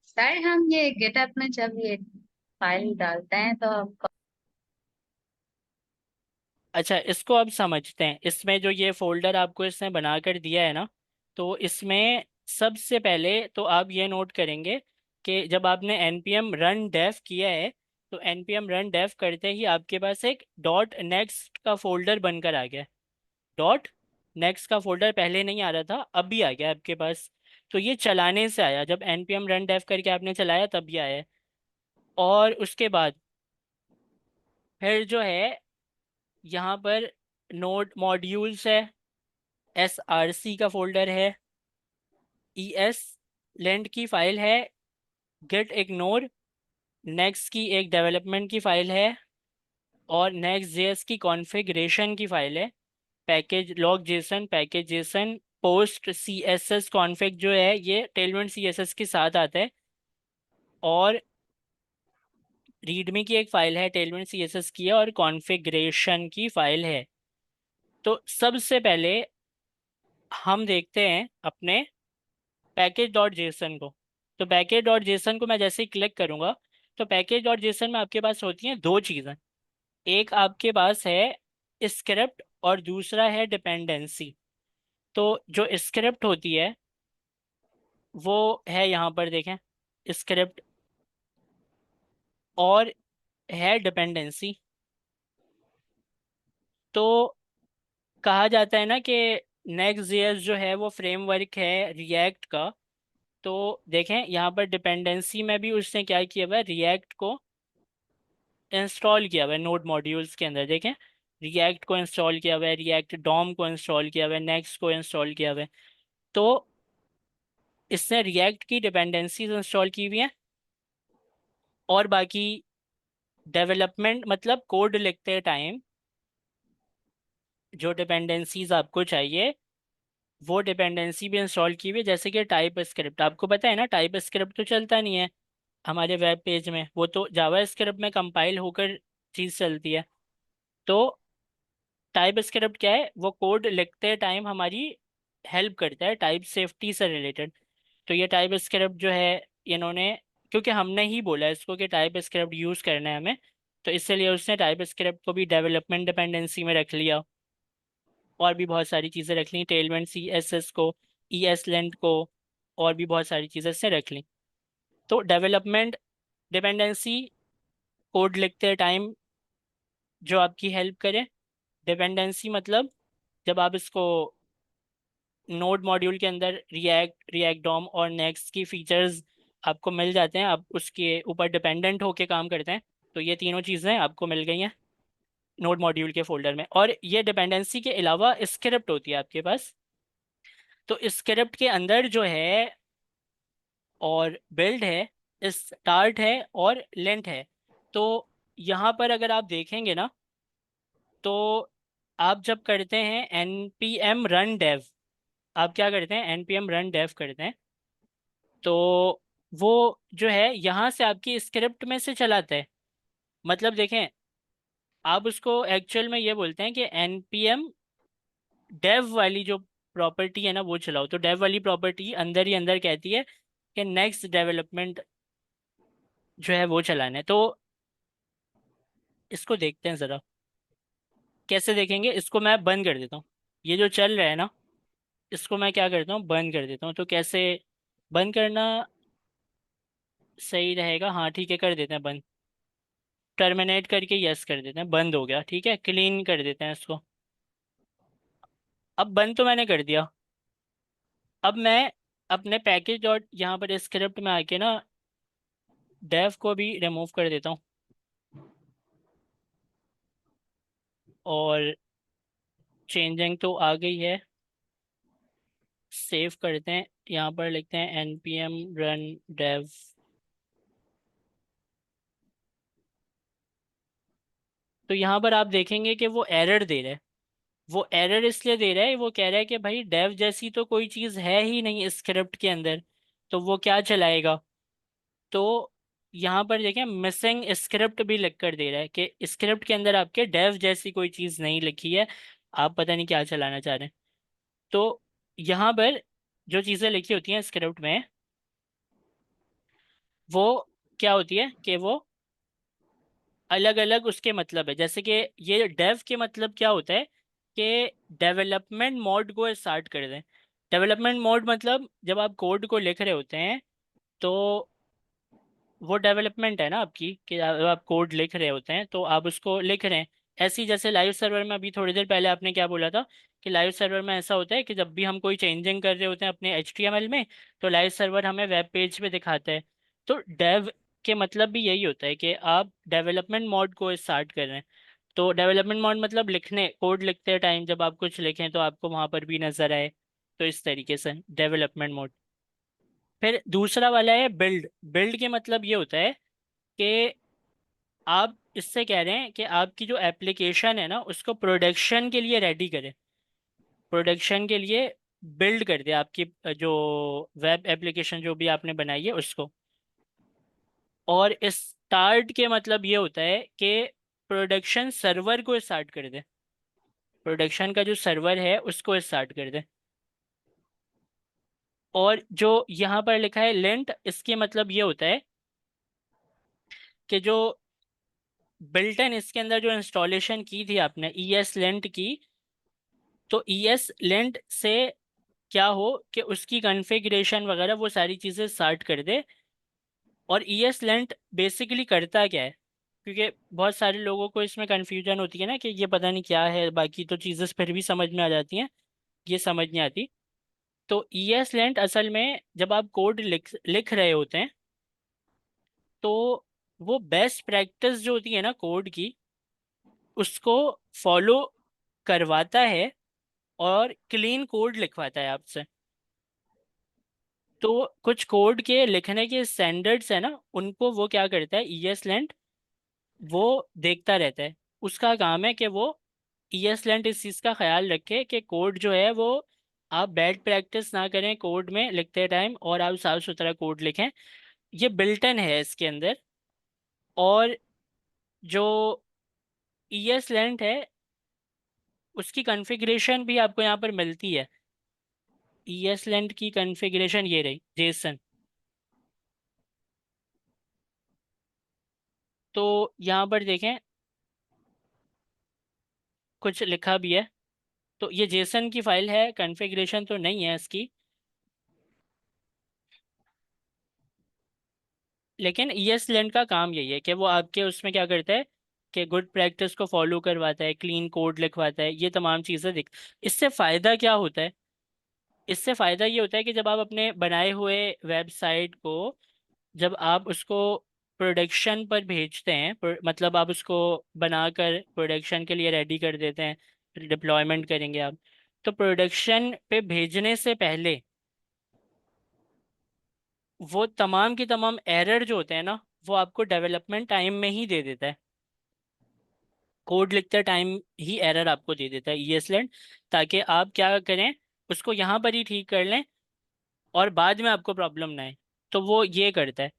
सर हम ये गेटअप में जब ये फाइल डालते हैं तो अच्छा, इसको अब समझते हैं। इसमें जो ये फोल्डर आपको इसने बना कर दिया है ना, तो इसमें सबसे पहले तो आप ये नोट करेंगे कि जब आपने npm रन डेफ किया है, तो npm रन डेफ करते ही आपके पास एक डॉट नेक्स्ट का फोल्डर बनकर आ गया। डॉट नेक्स्ट का फोल्डर पहले नहीं आ रहा था, अभी आ गया आपके पास। तो ये चलाने से आया, जब npm रन डेफ करके आपने चलाया तब ये आया है। और उसके बाद फिर जो है, यहाँ पर नोड मॉड्यूल्स है, SRC का फोल्डर है, ES लेंट की फाइल है, गेट इग्नोर नेक्स्ट की एक डेवलपमेंट की फाइल है, और नेक्स्ट जेएस की कॉन्फ़िगरेशन की फाइल है, package log Jason, package Jason, post CSS config जो है ये टेलमेंट CSS के साथ आता है, और रीडमी की एक फाइल है, टेलमेंट CSS की है, और कॉन्फ़िगरेशन की फाइल है। तो सबसे पहले हम देखते हैं अपने पैकेज डॉट जेसन को। तो पैकेज डॉट जेसन को मैं जैसे ही क्लिक करूंगा, तो पैकेज डॉट जेसन में आपके पास होती हैं 2 चीज़ें। एक आपके पास है स्क्रिप्ट, और दूसरा है डिपेंडेंसी। तो जो स्क्रिप्ट होती है वो है यहाँ पर देखें, स्क्रिप्ट, और है डिपेंडेंसी। तो कहा जाता है ना कि नेक्स्ट.जेएस जो है वो फ्रेमवर्क है रिएक्ट का। तो देखें यहाँ पर डिपेंडेंसी में भी उसने क्या किया हुआ है, रिएक्ट को इंस्टॉल किया हुआ है नोड मॉड्यूल्स के अंदर। देखें, रिएक्ट को इंस्टॉल किया हुआ है, रिएक्ट डॉम को इंस्टॉल किया हुआ है, नेक्स्ट को इंस्टॉल किया हुआ है। तो इसने रिएक्ट की डिपेंडेंसीज इंस्टॉल की हुई हैं, और बाकी डेवलपमेंट मतलब कोड लिखते टाइम जो डिपेंडेंसीज आपको चाहिए वो डिपेंडेंसी भी इंस्टॉल की हुई है। जैसे कि टाइप स्क्रिप्ट, आपको पता है ना टाइप स्क्रिप्ट तो चलता नहीं है हमारे वेब पेज में, वो तो जावा स्क्रिप्ट में कंपाइल होकर चीज़ चलती है। तो टाइप स्क्रिप्ट क्या है, वो कोड लिखते टाइम हमारी हेल्प करता है टाइप सेफ्टी से रिलेटेड। तो ये टाइप स्क्रिप्ट जो है इन्होंने, क्योंकि हमने ही बोला इसको कि टाइप स्क्रिप्ट यूज़ करना है हमें, तो इसलिए उसने टाइप स्क्रिप्ट को भी डेवलपमेंट डिपेंडेंसी में रख लिया। और भी बहुत सारी चीज़ें रख ली, टेलमेंट CSS को, ESLint को, और भी बहुत सारी चीज़ें इससे रख ली। तो डेवलपमेंट डिपेंडेंसी कोड लिखते टाइम जो आपकी हेल्प करे। डिपेंडेंसी मतलब जब आप इसको नोड मॉड्यूल के अंदर रिएक्ट, रिएक्ट डॉम और नेक्स्ट की फीचर्स आपको मिल जाते हैं, आप उसके ऊपर डिपेंडेंट होके काम करते हैं। तो ये तीनों चीज़ें आपको मिल गई हैं नोड मॉड्यूल के फोल्डर में। और ये डिपेंडेंसी के अलावा स्क्रिप्ट होती है आपके पास। तो स्क्रिप्ट के अंदर जो है और बिल्ड है, स्टार्ट है और लेंथ है। तो यहाँ पर अगर आप देखेंगे ना, तो आप जब करते हैं npm run dev, आप क्या करते हैं npm run dev करते हैं, तो वो जो है यहाँ से आपकी स्क्रिप्ट में से चलाता है। मतलब देखें, आप उसको एक्चुअल में ये बोलते हैं कि npm dev वाली जो प्रॉपर्टी है ना वो चलाओ। तो dev वाली प्रॉपर्टी अंदर ही अंदर कहती है कि नेक्स्ट डेवलपमेंट जो है वो चलाना है। तो इसको देखते हैं ज़रा, कैसे देखेंगे। इसको मैं बंद कर देता हूँ, ये जो चल रहा है ना इसको मैं क्या करता हूँ, बंद कर देता हूँ। तो कैसे बंद करना सही रहेगा, हाँ ठीक है कर देते हैं बंद। टर्मिनेट करके यस कर देते हैं, बंद हो गया। ठीक है, क्लीन कर देते हैं इसको। अब बंद तो मैंने कर दिया। अब मैं अपने पैकेज डॉट यहाँ पर स्क्रिप्ट में आके ना डेव को भी रिमूव कर देता हूँ, और चेंजिंग तो आ गई है। सेव करते हैं, यहाँ पर लिखते हैं npm run dev। तो यहाँ पर आप देखेंगे कि वो एरर दे रहा है। वो एरर इसलिए दे रहा है, वो कह रहा है कि भाई डेव जैसी तो कोई चीज़ है ही नहीं स्क्रिप्ट के अंदर, तो वो क्या चलाएगा। तो यहाँ पर देखें मिसिंग स्क्रिप्ट भी लिख कर दे रहा है कि स्क्रिप्ट के अंदर आपके डेव जैसी कोई चीज़ नहीं लिखी है, आप पता नहीं क्या चलाना चाह रहे हैं। तो यहाँ पर जो चीज़ें लिखी होती हैं स्क्रिप्ट में, वो क्या होती है कि वो अलग अलग उसके मतलब है। जैसे कि ये डेव के मतलब क्या होता है कि डेवलपमेंट मोड को स्टार्ट कर दें। डेवलपमेंट मोड मतलब जब आप कोड को लिख रहे होते हैं, तो वो डेवलपमेंट है ना आपकी, कि जब आप कोड लिख रहे होते हैं तो आप उसको लिख रहे हैं। ऐसे ही जैसे लाइव सर्वर में अभी थोड़ी देर पहले आपने क्या बोला था कि लाइव सर्वर में ऐसा होता है कि जब भी हम कोई चेंजिंग कर रहे होते हैं अपने HTML में, तो लाइव सर्वर हमें वेब पेज पे दिखाता है। तो डेव के मतलब भी यही होता है कि आप डेवलपमेंट मोड को स्टार्ट कर रहे हैं। तो डेवलपमेंट मोड मतलब लिखने, कोड लिखते टाइम जब आप कुछ लिखें तो आपको वहाँ पर भी नज़र आए। तो इस तरीके से डेवलपमेंट मोड। फिर दूसरा वाला है बिल्ड। बिल्ड के मतलब ये होता है कि आप इससे कह रहे हैं कि आपकी जो एप्लीकेशन है ना उसको प्रोडक्शन के लिए रेडी करें, प्रोडक्शन के लिए बिल्ड कर दे आपकी जो वेब एप्लीकेशन जो भी आपने बनाई है उसको। और स्टार्ट के मतलब ये होता है कि प्रोडक्शन सर्वर को स्टार्ट कर दे, प्रोडक्शन का जो सर्वर है उसको स्टार्ट कर दे। और जो यहाँ पर लिखा है लेंट, इसके मतलब ये होता है कि जो बिल्ट इन इसके अंदर जो इंस्टॉलेशन की थी आपने ESLint की, तो ESLint से क्या हो कि उसकी कॉन्फ़िगरेशन वगैरह वो सारी चीज़ें स्टार्ट कर दे। और ESLint बेसिकली करता क्या है, क्योंकि बहुत सारे लोगों को इसमें कन्फ्यूजन होती है ना कि ये पता नहीं क्या है, बाकी तो चीज़ें फिर भी समझ में आ जाती हैं, ये समझ नहीं आती। तो ESLint असल में जब आप कोड लिख लिख रहे होते हैं तो वो बेस्ट प्रैक्टिस जो होती है ना कोड की, उसको फॉलो करवाता है और क्लीन कोड लिखवाता है आपसे। तो कुछ कोड के लिखने के स्टैंडर्ड्स है ना, उनको वो क्या करता है ESLint, वो देखता रहता है। उसका काम है कि वो ESLint इस चीज़ का ख्याल रखे कि कोड जो है वो आप बैड प्रैक्टिस ना करें कोड में लिखते टाइम, और आप साफ सुथरा कोड लिखें। ये बिल्टन है इसके अंदर। और जो ESLint है उसकी कॉन्फ़िगरेशन भी आपको यहाँ पर मिलती है। ESLint की कॉन्फ़िगरेशन ये रही जेसन। तो यहाँ पर देखें कुछ लिखा भी है। तो ये जेसन की फाइल है, कॉन्फ़िगरेशन तो नहीं है इसकी, लेकिन ESLint का काम यही है कि वो आपके उसमें क्या करता है कि गुड प्रैक्टिस को फॉलो करवाता है, क्लीन कोड लिखवाता है, ये तमाम चीज़ें दिख। इससे फ़ायदा क्या होता है? इससे फ़ायदा ये होता है कि जब आप अपने बनाए हुए वेबसाइट को, जब आप उसको प्रोडक्शन पर भेजते हैं, मतलब आप उसको बनाकर प्रोडक्शन के लिए रेडी कर देते हैं, डिप्लॉयमेंट करेंगे आप, तो प्रोडक्शन पे भेजने से पहले वो तमाम की तमाम एरर जो होते हैं ना, वो आपको डेवलपमेंट टाइम में ही दे देता है। कोड लिखते टाइम ही एरर आपको दे देता है ESLint, ताकि आप क्या करें, उसको यहाँ पर ही ठीक कर लें और बाद में आपको प्रॉब्लम ना आए। तो वो ये करता है।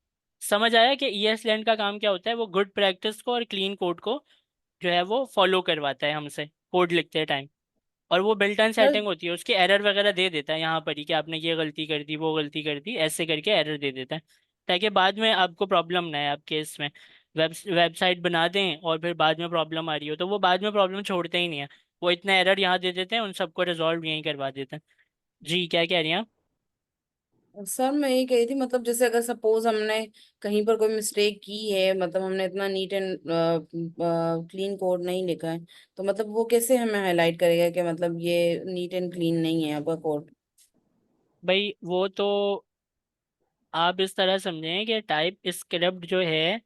समझ आया कि ESLint का काम क्या होता है? वो गुड प्रैक्टिस को और क्लीन कोड को जो है वो फॉलो करवाता है हमसे कोड लिखते टाइम। और वो बिल्ट इन सर सेटिंग होती है, उसकी एरर वगैरह दे देता है यहाँ पर ही कि आपने ये गलती कर दी, वो गलती कर दी, ऐसे करके एरर दे देता है, ताकि बाद में आपको प्रॉब्लम ना आए आपके इसमें। वेबसाइट बना दें और फिर बाद में प्रॉब्लम आ रही हो, तो वो बाद में प्रॉब्लम छोड़ते ही नहीं है। वो इतना एरर यहाँ दे देते हैं, उन सबको रिजॉल्व यहीं करवा देते हैं। जी क्या कह रही हैं आप? सर मैं ये कही थी, मतलब जैसे अगर सपोज हमने कहीं पर कोई मिस्टेक की है, मतलब हमने इतना नीट एंड क्लीन कोड नहीं लिखा है, तो मतलब वो कैसे हमें हाईलाइट करेगा कि मतलब ये नीट एंड क्लीन नहीं है आपका कोड? भाई वो तो आप इस तरह समझें कि टाइप स्क्रिप्ट जो है,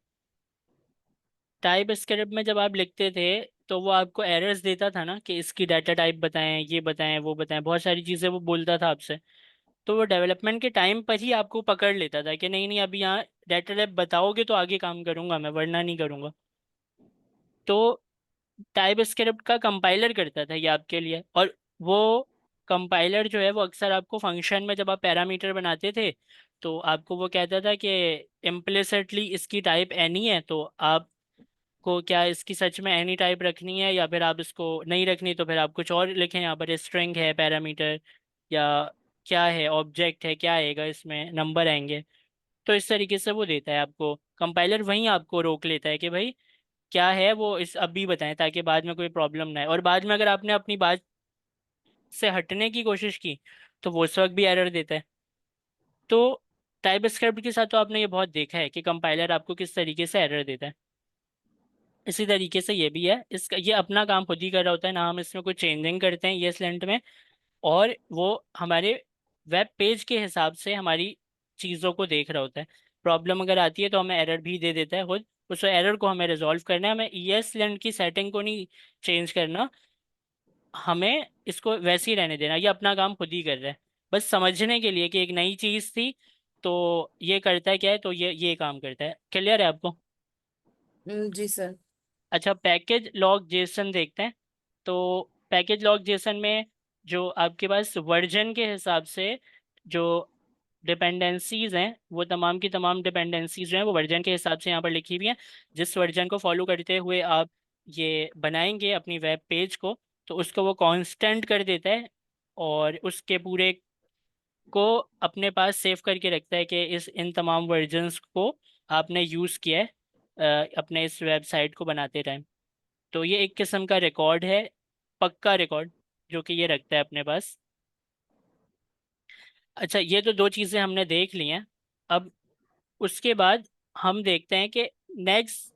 टाइप स्क्रिप्ट में जब आप लिखते थे तो वो आपको एरर्स देता था ना कि इसकी डाटा टाइप बताएं, ये बताएं, वो बताएं, बहुत सारी चीज़ें वो बोलता था आपसे। तो वो डेवलपमेंट के टाइम पर ही आपको पकड़ लेता था कि नहीं नहीं अभी यहाँ डाटा टाइप बताओगे तो आगे काम करूंगा मैं, वरना नहीं करूंगा। तो टाइप स्क्रिप्ट का कंपाइलर करता था ये आपके लिए। और वो कंपाइलर जो है वो अक्सर आपको फंक्शन में जब आप पैरामीटर बनाते थे तो आपको वो कहता था कि इम्प्लिसिटली इसकी टाइप एनी है, तो आप को क्या इसकी सच में एनी टाइप रखनी है, या फिर आप इसको नहीं रखनी तो फिर आप कुछ और लिखें, यहाँ पर स्ट्रिंग है, पैरामीटर, या क्या है, ऑब्जेक्ट है, क्या आएगा इसमें, नंबर आएंगे। तो इस तरीके से वो देता है आपको कंपाइलर, वहीं आपको रोक लेता है कि भाई क्या है वो, इस अभी बताएं, ताकि बाद में कोई प्रॉब्लम ना आए। और बाद में अगर आपने अपनी बात से हटने की कोशिश की तो वो उस वक्त भी एरर देता है। तो टाइप स्क्रिप्ट के साथ तो आपने ये बहुत देखा है कि कंपाइलर आपको किस तरीके से एरर देता है। इसी तरीके से ये भी है, इसका ये अपना काम खुद ही कर रहा होता है ना, हम इसमें कोई चेंजिंग करते हैं ये स्लेंट में। और वो हमारे वेब पेज के हिसाब से हमारी चीज़ों को देख रहा होता है। प्रॉब्लम अगर आती है तो हमें एरर भी दे देता है खुद। उस एरर को हमें रिजॉल्व करना है, हमें ESLint की सेटिंग को नहीं चेंज करना, हमें इसको वैसे ही रहने देना। ये अपना काम खुद ही कर रहा है, बस समझने के लिए कि एक नई चीज़ थी तो ये करता है क्या है, तो ये काम करता है। क्लियर है आपको? जी सर। अच्छा, पैकेज लॉग जेसन देखते हैं। तो पैकेज लॉग जेसन में जो आपके पास वर्जन के हिसाब से जो डिपेंडेंसीज हैं, वो तमाम की तमाम डिपेंडेंसीज जो हैं वो वर्जन के हिसाब से यहाँ पर लिखी हुई हैं। जिस वर्जन को फॉलो करते हुए आप ये बनाएंगे अपनी वेब पेज को, तो उसको वो कांस्टेंट कर देता है और उसके पूरे को अपने पास सेव करके रखता है कि इस इन तमाम वर्जन्स को आपने यूज़ किया है अपने इस वेबसाइट को बनाते टाइम। तो ये एक किस्म का रिकॉर्ड है, पक्का रिकॉर्ड, जो कि ये रखता है अपने पास। अच्छा, ये तो दो चीज़ें हमने देख ली हैं। अब उसके बाद हम देखते हैं कि नेक्स्ट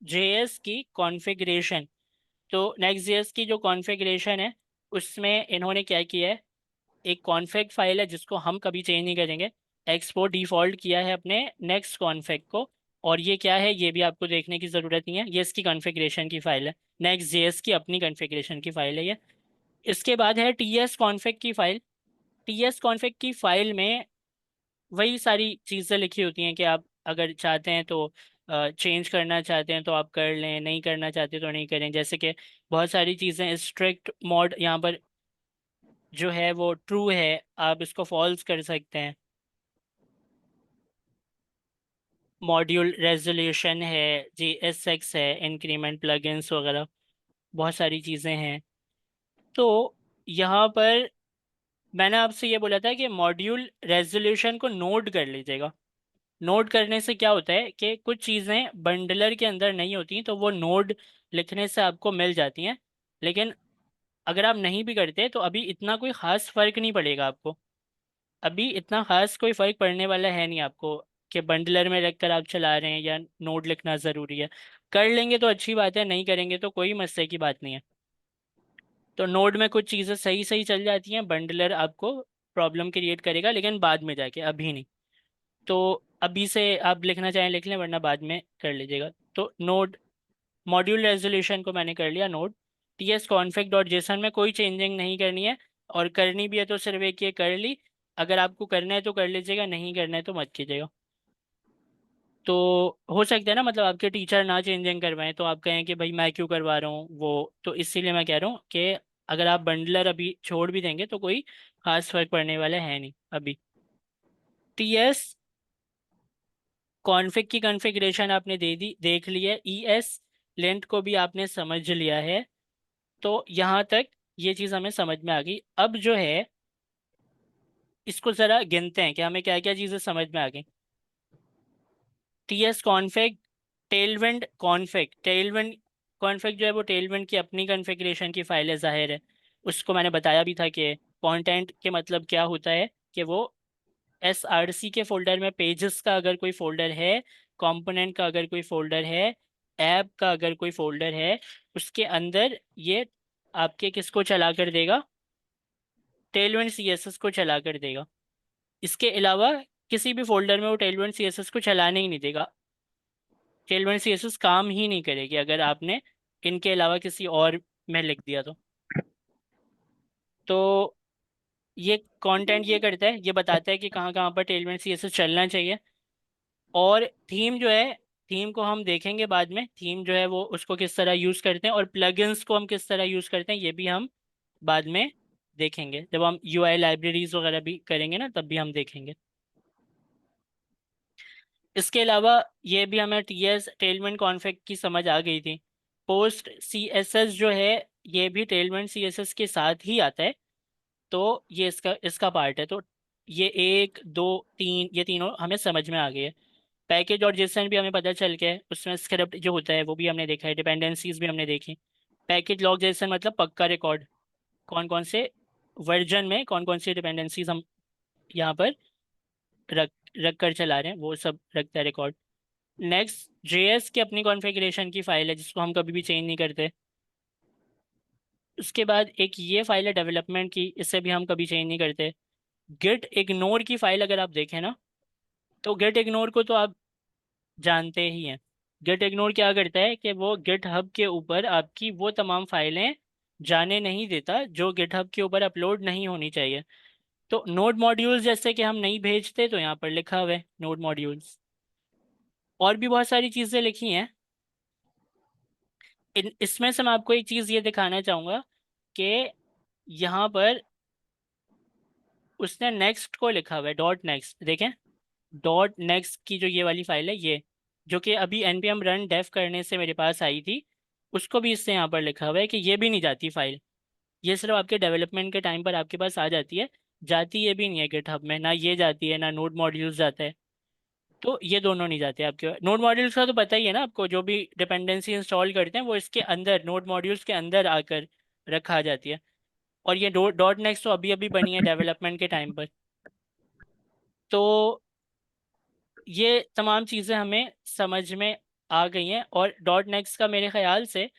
JS की कॉन्फ़िगरेशन। तो Next.js की जो कॉन्फ़िगरेशन है उसमें इन्होंने क्या किया है, एक कॉन्फ़िग फाइल है जिसको हम कभी चेंज नहीं करेंगे, एक्सपोर्ट डिफ़ॉल्ट किया है अपने नेक्स्ट कॉन्फ़िग को। और ये क्या है ये भी आपको देखने की ज़रूरत नहीं है, ये इसकी कॉन्फ़िगरेशन की फ़ाइल है, Next.js की अपनी कॉन्फ़िगरेशन की फ़ाइल है ये। इसके बाद है TS कॉन्फ़िग की फ़ाइल। TS कॉन्फ़िग की फ़ाइल में वही सारी चीज़ें लिखी होती हैं कि आप अगर चाहते हैं तो चेंज करना चाहते हैं तो आप कर लें, नहीं करना चाहते तो नहीं करें। जैसे कि बहुत सारी चीज़ें, स्ट्रिक्ट मोड यहाँ पर जो है वो ट्रू है, आप इसको फॉल्स कर सकते हैं। मॉड्यूल रेजोल्यूशन है, JSX है, इंक्रीमेंट प्लगइन्स वगैरह बहुत सारी चीज़ें हैं। तो यहाँ पर मैंने आपसे ये बोला था कि मॉड्यूल रेजोल्यूशन को नोट कर लीजिएगा। नोट करने से क्या होता है कि कुछ चीज़ें बंडलर के अंदर नहीं होती, तो वो नोड लिखने से आपको मिल जाती हैं। लेकिन अगर आप नहीं भी करते तो अभी इतना कोई ख़ास फ़र्क नहीं पड़ेगा आपको। अभी इतना ख़ास कोई फ़र्क पड़ने वाला है नहीं आपको कि बंडलर में रख कर आप चला रहे हैं या नोड लिखना ज़रूरी है। कर लेंगे तो अच्छी बात है, नहीं करेंगे तो कोई मसले की बात नहीं है। तो नोड में कुछ चीज़ें सही सही चल जाती हैं, बंडलर आपको प्रॉब्लम क्रिएट करेगा, लेकिन बाद में जाके, अभी नहीं। तो अभी से आप लिखना चाहें लिख लें, वरना बाद में कर लीजिएगा। तो नोड मॉड्यूल रेजोल्यूशन को मैंने कर लिया node. TS config dot JSON में कोई चेंजिंग नहीं करनी है, और करनी भी है तो सिर्फ एक ये कर ली। अगर आपको करना है तो कर लीजिएगा, नहीं करना है तो मत कीजिएगा। तो हो सकता है ना, मतलब आपके टीचर ना चेंजिंग करवाएं तो आप कहें कि भाई मैं क्यों करवा रहा हूँ वो, तो इसीलिए मैं कह रहा हूँ कि अगर आप बंडलर अभी छोड़ भी देंगे तो कोई खास फर्क पड़ने वाला है नहीं अभी। TS कॉन्फ़िग की कॉन्फ़िगरेशन आपने दे दी, देख ली है। ES लेंथ को भी आपने समझ लिया है। तो यहाँ तक ये चीज़ हमें समझ में आ गई। अब जो है इसको ज़रा गिनते हैं कि हमें क्या क्या चीज़ें समझ में आ गई। TS config, Tailwind config. Tailwind config जो है वो टेलविंड की अपनी कॉन्फ़िगरेशन की फाइल है, ज़ाहिर है। उसको मैंने बताया भी था कि कंटेंट के मतलब क्या होता है, कि वो SRC के फोल्डर में पेजेस का अगर कोई फोल्डर है, कंपोनेंट का अगर कोई फोल्डर है, ऐप का अगर कोई फोल्डर है, उसके अंदर ये आपके किसको चला कर देगा, टेलविंड CSS को चला कर देगा। इसके अलावा किसी भी फोल्डर में वो टेलविंड CSS को चलाने ही नहीं देगा। टेलविंड CSS काम ही नहीं करेगी अगर आपने इनके अलावा किसी और में लिख दिया तो ये कंटेंट ये करता है, ये बताता है कि कहाँ कहाँ पर टेलविंड CSS चलना चाहिए। और थीम जो है, थीम को हम देखेंगे बाद में, थीम जो है वो उसको किस तरह यूज़ करते हैं, और प्लगइन्स को हम किस तरह यूज़ करते हैं, ये भी हम बाद में देखेंगे। जब हम UI लाइब्रेरीज वगैरह भी करेंगे ना, तब भी हम देखेंगे। इसके अलावा ये भी हमें TS टेलमेंट कॉन्फ़िग की समझ आ गई थी। पोस्ट CSS जो है ये भी टेलमेंट CSS के साथ ही आता है, तो ये इसका पार्ट है। तो ये 1 2 3 ये तीनों हमें समझ में आ गए। पैकेज और जेसन भी हमें पता चल गया है, उसमें स्क्रिप्ट जो होता है वो भी हमने देखा है, डिपेंडेंसीज भी हमने देखी। पैकेज लॉग जेसन मतलब पक्का रिकॉर्ड, कौन कौन से वर्जन में कौन कौन सी डिपेंडेंसीज हम यहाँ पर रख रख कर चला रहे हैं, वो सब रखता है रिकॉर्ड। नेक्स्ट JS की अपनी कॉन्फ़िगरेशन की फ़ाइल है जिसको हम कभी भी चेंज नहीं करते। उसके बाद एक ये फाइल है डेवलपमेंट की, इसे भी हम कभी चेंज नहीं करते। गिट इग्नोर की फ़ाइल अगर आप देखें ना, तो गिट इग्नोर को तो आप जानते ही हैं। गिट इग्नोर क्या करता है कि वो गिट हब के ऊपर आपकी वो तमाम फाइलें जाने नहीं देता जो गिट हब के ऊपर अपलोड नहीं होनी चाहिए। तो नोड मॉड्यूल्स जैसे कि हम नहीं भेजते, तो यहाँ पर लिखा हुआ है नोड मॉड्यूल्स। और भी बहुत सारी चीज़ें लिखी हैं। इसमें से मैं आपको एक चीज़ ये दिखाना चाहूँगा कि यहाँ पर उसने नेक्स्ट को लिखा हुआ है, डॉट नेक्स्ट, देखें। डॉट नेक्स्ट की जो ये वाली फाइल है, ये जो कि अभी npm रन डेफ करने से मेरे पास आई थी, उसको भी इससे यहाँ पर लिखा हुआ है कि ये भी नहीं जाती फाइल। ये सिर्फ आपके डेवलपमेंट के टाइम पर आपके पास आ जाती है, जाती ये भी नहीं है गिटहब में, ना ये जाती है ना नोड मॉड्यूल्स जाता है। तो ये दोनों नहीं जाते आपके। नोड मॉड्यूल्स का तो पता ही है ना आपको, जो भी डिपेंडेंसी इंस्टॉल करते हैं वो इसके अंदर नोड मॉड्यूल्स के अंदर आकर रखा आ जाती है। और ये डॉट नेक्स्ट तो अभी अभी बनी है डेवलपमेंट के टाइम पर। तो ये तमाम चीज़ें हमें समझ में आ गई हैं। और डॉट नेक्स्ट का मेरे ख्याल से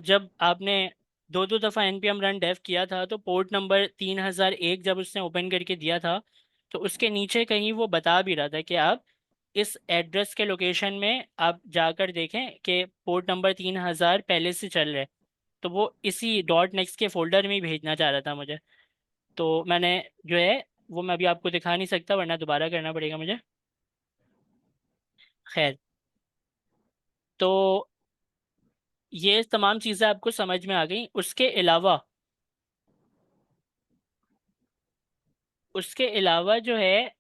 जब आपने दो दो दफ़ा npm रन डेव किया था तो पोर्ट नंबर 3001 जब उसने ओपन करके दिया था तो उसके नीचे कहीं वो बता भी रहा था कि आप इस एड्रेस के लोकेशन में आप जाकर देखें कि पोर्ट नंबर 3000 पहले से चल रहा है। तो वो इसी डॉट नेक्स्ट के फोल्डर में ही भेजना चाह रहा था मुझे। तो मैंने जो है वो मैं अभी आपको दिखा नहीं सकता वरना दोबारा करना पड़ेगा मुझे। खैर, तो ये तमाम चीज़ें आपको समझ में आ गई। उसके अलावा जो है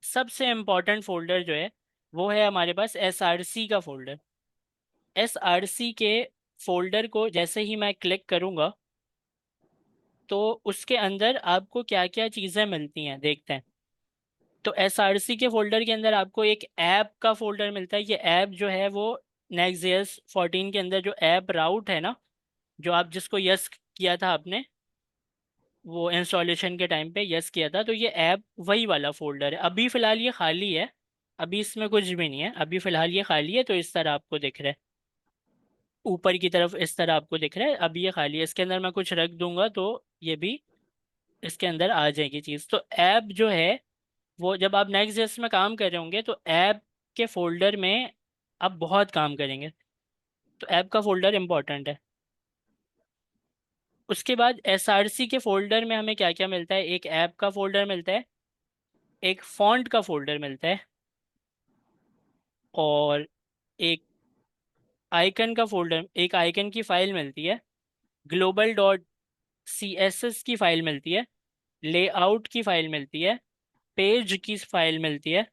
सबसे इम्पोर्टेंट फोल्डर जो है वो है हमारे पास SRC का फोल्डर। SRC के फोल्डर को जैसे ही मैं क्लिक करूँगा तो उसके अंदर आपको क्या क्या चीज़ें मिलती हैं देखते हैं। तो SRC के फोल्डर के अंदर आपको एक ऐप का फोल्डर मिलता है। ये ऐप जो है वो Next.js 14 के अंदर जो ऐप राउट है ना, जो आप जिसको यस किया था आपने वो इंस्टॉलेशन के टाइम पे यस किया था, तो ये ऐप वही वाला फोल्डर है। अभी फ़िलहाल ये खाली है, अभी इसमें कुछ भी नहीं है, अभी फ़िलहाल ये खाली है। तो इस तरह आपको दिख रहा है, ऊपर की तरफ इस तरह आपको दिख रहा है। अभी ये खाली है, इसके अंदर मैं कुछ रख दूंगा तो ये भी इसके अंदर आ जाएगी चीज़। तो ऐप जो है वो जब आप Next.js में काम कर रहे होंगे तो ऐप के फोल्डर में आप बहुत काम करेंगे, तो ऐप का फोल्डर इम्पोर्टेंट है। उसके बाद SRC के फोल्डर में हमें क्या क्या मिलता है, एक ऐप का फोल्डर मिलता है, एक फॉन्ट का फोल्डर मिलता है, और एक आइकन का फोल्डर, एक आइकन की फ़ाइल मिलती है, ग्लोबल डॉट CSS की फ़ाइल मिलती है, लेआउट की फ़ाइल मिलती है, पेज की फ़ाइल मिलती है,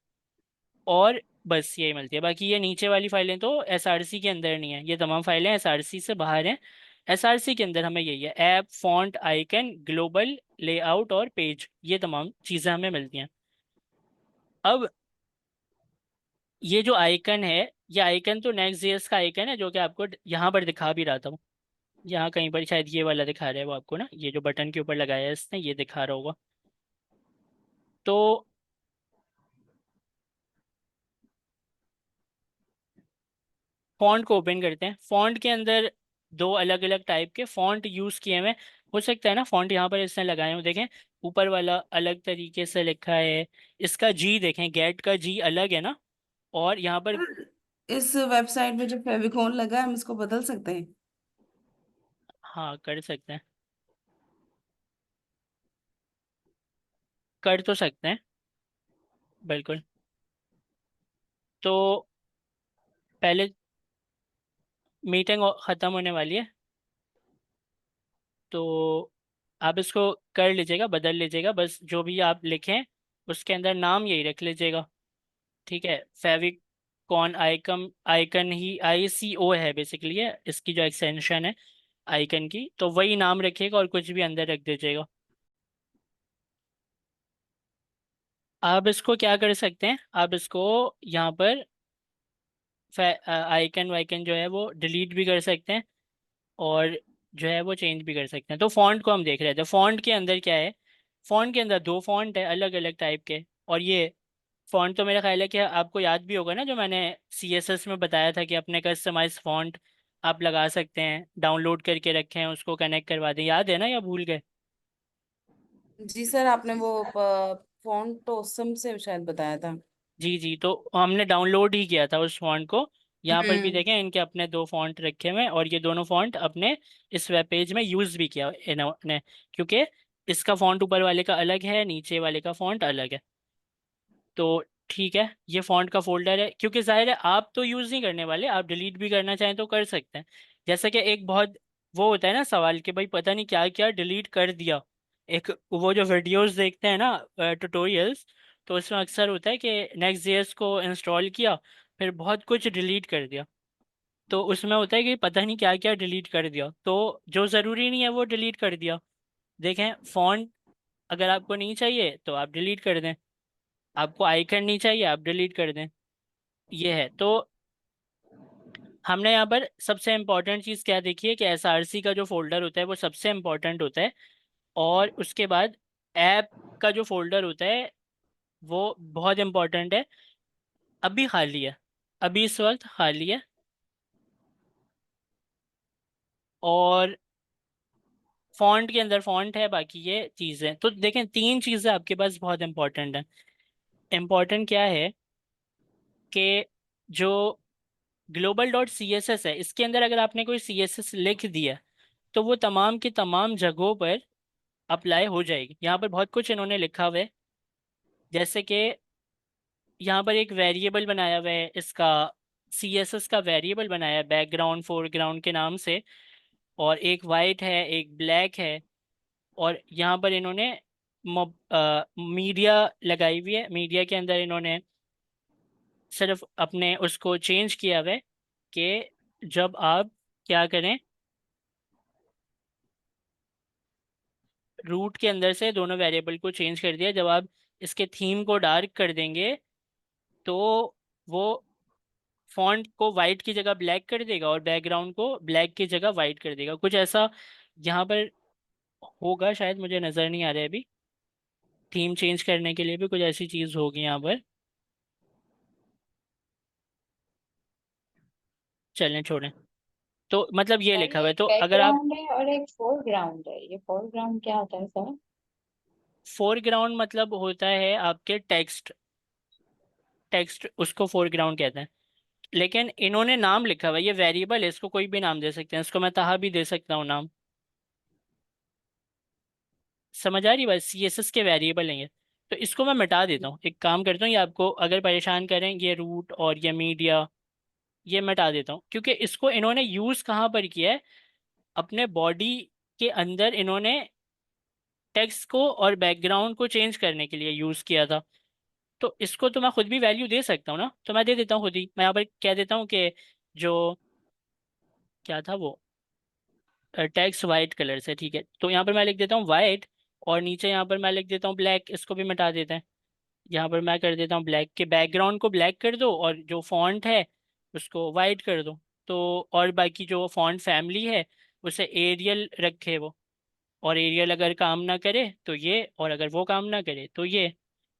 और बस यही मिलती है। बाकी ये नीचे वाली फाइलें तो SRC के अंदर नहीं है, ये तमाम फाइलें SRC से बाहर हैं। SRC के अंदर हमें यही है, app, font, icon, global, layout और पेज, ये तमाम चीज़ें हमें मिलती हैं। अब ये जो आइकन है, ये आइकन तो Next.js का आइकन है जो कि आपको यहाँ पर दिखा भी रहा था। यहाँ कहीं पर शायद ये वाला दिखा रहा है वो आपको ना, ये जो बटन के ऊपर लगाया है इसने, ये दिखा रहा होगा। तो फॉन्ट को ओपन करते हैं। फॉन्ट के अंदर दो अलग अलग टाइप के फॉन्ट यूज़ किए हुए हैं। हो सकता है ना फॉन्ट यहाँ पर इसने लगाए हो, देखें ऊपर वाला अलग तरीके से लिखा है, इसका जी देखें, गेट का जी अलग है ना, और यहाँ पर इस वेबसाइट में जो फेविकॉल लगा है हम इसको बदल सकते हैं? हाँ कर सकते हैं, कर तो सकते हैं बिल्कुल। तो पहले मीटिंग ख़त्म होने वाली है तो आप इसको कर लीजिएगा, बदल लीजिएगा, बस जो भी आप लिखें उसके अंदर नाम यही रख लीजिएगा, ठीक है। फेविकॉन आइकन, आइकन ही ICO है बेसिकली, है इसकी जो एक्सटेंशन है आइकन की, तो वही नाम रखिएगा और कुछ भी अंदर रख दीजिएगा। आप इसको क्या कर सकते हैं, आप इसको यहाँ पर आइकन वाइकन जो है वो डिलीट भी कर सकते हैं और जो है वो चेंज भी कर सकते हैं। तो फॉन्ट को हम देख रहे थे, फॉन्ट के अंदर क्या है, फॉन्ट के अंदर दो फॉन्ट है अलग अलग टाइप के। और ये फॉन्ट तो मेरा ख्याल है कि आपको याद भी होगा ना, जो मैंने CSS में बताया था कि अपने कस्टमाइज फॉन्ट आप लगा सकते हैं, डाउनलोड करके रखें, उसको कनेक्ट करवा दें, याद है ना या भूल गए? जी सर, आपने वो फॉन्ट तो ऑसम से शायद बताया था। जी जी, तो हमने डाउनलोड ही किया था उस फॉन्ट को। यहाँ पर भी हम्म। देखें इनके अपने दो फॉन्ट रखे हुए हैं, और ये दोनों फॉन्ट अपने इस वेब पेज में यूज़ भी किया इन्होंने, क्योंकि इसका फॉन्ट ऊपर वाले का अलग है, नीचे वाले का फॉन्ट अलग है। तो ठीक है, ये फॉन्ट का फोल्डर है, क्योंकि जाहिर है आप तो यूज़ नहीं करने वाले, आप डिलीट भी करना चाहें तो कर सकते हैं। जैसे कि एक बहुत वो होता है ना सवाल कि भाई पता नहीं क्या क्या डिलीट कर दिया, एक वो जो वीडियोस देखते हैं ना ट्यूटोरियल्स, तो उसमें अक्सर होता है कि Next.js को इंस्टॉल किया फिर बहुत कुछ डिलीट कर दिया, तो उसमें होता है कि पता नहीं क्या क्या डिलीट कर दिया, तो जो ज़रूरी नहीं है वो डिलीट कर दिया। देखें फॉन्ट अगर आपको नहीं चाहिए तो आप डिलीट कर दें, आपको आइकन नहीं चाहिए आप डिलीट कर दें, ये है। तो हमने यहाँ पर सबसे इम्पोर्टेंट चीज़ क्या देखी है कि SRC का जो फोल्डर होता है वो सबसे इम्पोर्टेंट होता है, और उसके बाद ऐप का जो फोल्डर होता है वो बहुत इंपॉर्टेंट है। अभी खाली है, अभी इस वक्त खाली है। और फॉन्ट के अंदर फॉन्ट है, बाकी ये चीज़ें तो देखें, तीन चीज़ें आपके पास बहुत इंपॉर्टेंट हैं। इंपॉर्टेंट क्या है कि जो global dot C S S है, इसके अंदर अगर आपने कोई सी एस एस लिख दिया तो वो तमाम की तमाम जगहों पर अप्लाई हो जाएगी। यहाँ पर बहुत कुछ इन्होंने लिखा हुआ है, जैसे कि यहाँ पर एक वेरिएबल बनाया हुआ है, इसका सी एस एस का वेरिएबल बनाया है बैकग्राउंड फोरग्राउंड के नाम से। और एक वाइट है, एक ब्लैक है। और यहाँ पर इन्होंने मीडिया लगाई हुई है। मीडिया के अंदर इन्होंने सिर्फ अपने उसको चेंज किया हुआ है कि जब आप क्या करें, रूट के अंदर से दोनों वेरिएबल को चेंज कर दिया। जब आप इसके थीम को डार्क कर देंगे तो वो फॉन्ट को वाइट की जगह ब्लैक कर देगा और बैकग्राउंड को ब्लैक की जगह वाइट कर देगा। कुछ ऐसा यहाँ पर होगा, शायद मुझे नज़र नहीं आ रहा है अभी। थीम चेंज करने के लिए भी कुछ ऐसी चीज़ होगी यहाँ पर। चलें छोड़ें। तो मतलब ये सर लिखा ये हुआ है, एक तो अगर आप बैकग्राउंड है और एक फोरग्राउंड है, ये फोरग्राउंड क्या होता है सर? फोरग्राउंड मतलब होता है आपके टेक्स्ट, टेक्स्ट उसको फोरग्राउंड कहते हैं। लेकिन इन्होंने नाम लिखा हुआ है, ये वेरिएबल है, इसको कोई भी नाम दे सकते हैं। इसको मैं तहा भी दे सकता हूँ नाम। समझ आ रही बात? सी एस एस के वेरिएबल हैं ये। तो इसको मैं मिटा देता हूँ, एक काम करता हूँ, ये आपको अगर परेशान करें ये रूट और ये मीडिया, ये मिटा देता हूँ। क्योंकि इसको इन्होंने यूज़ कहाँ पर किया है, अपने बॉडी के अंदर इन्होंने टेक्स्ट को और बैकग्राउंड को चेंज करने के लिए यूज़ किया था। तो इसको तो मैं खुद भी वैल्यू दे सकता हूँ ना, तो मैं दे देता हूँ खुद ही। मैं यहाँ पर कह देता हूँ कि जो क्या था वो टेक्स्ट वाइट कलर से, ठीक है। तो यहाँ पर मैं लिख देता हूँ वाइट, और नीचे यहाँ पर मैं लिख देता हूँ ब्लैक। इसको भी मिटा देते हैं। यहाँ पर मैं कर देता हूँ ब्लैक, के बैकग्राउंड को ब्लैक कर दो और जो फॉन्ट है उसको वाइट कर दो। तो और बाकी जो फॉन्ट फैमिली है उसे एरियल रखे वो। और एरियल अगर काम ना करे तो ये, और अगर वो काम ना करे तो ये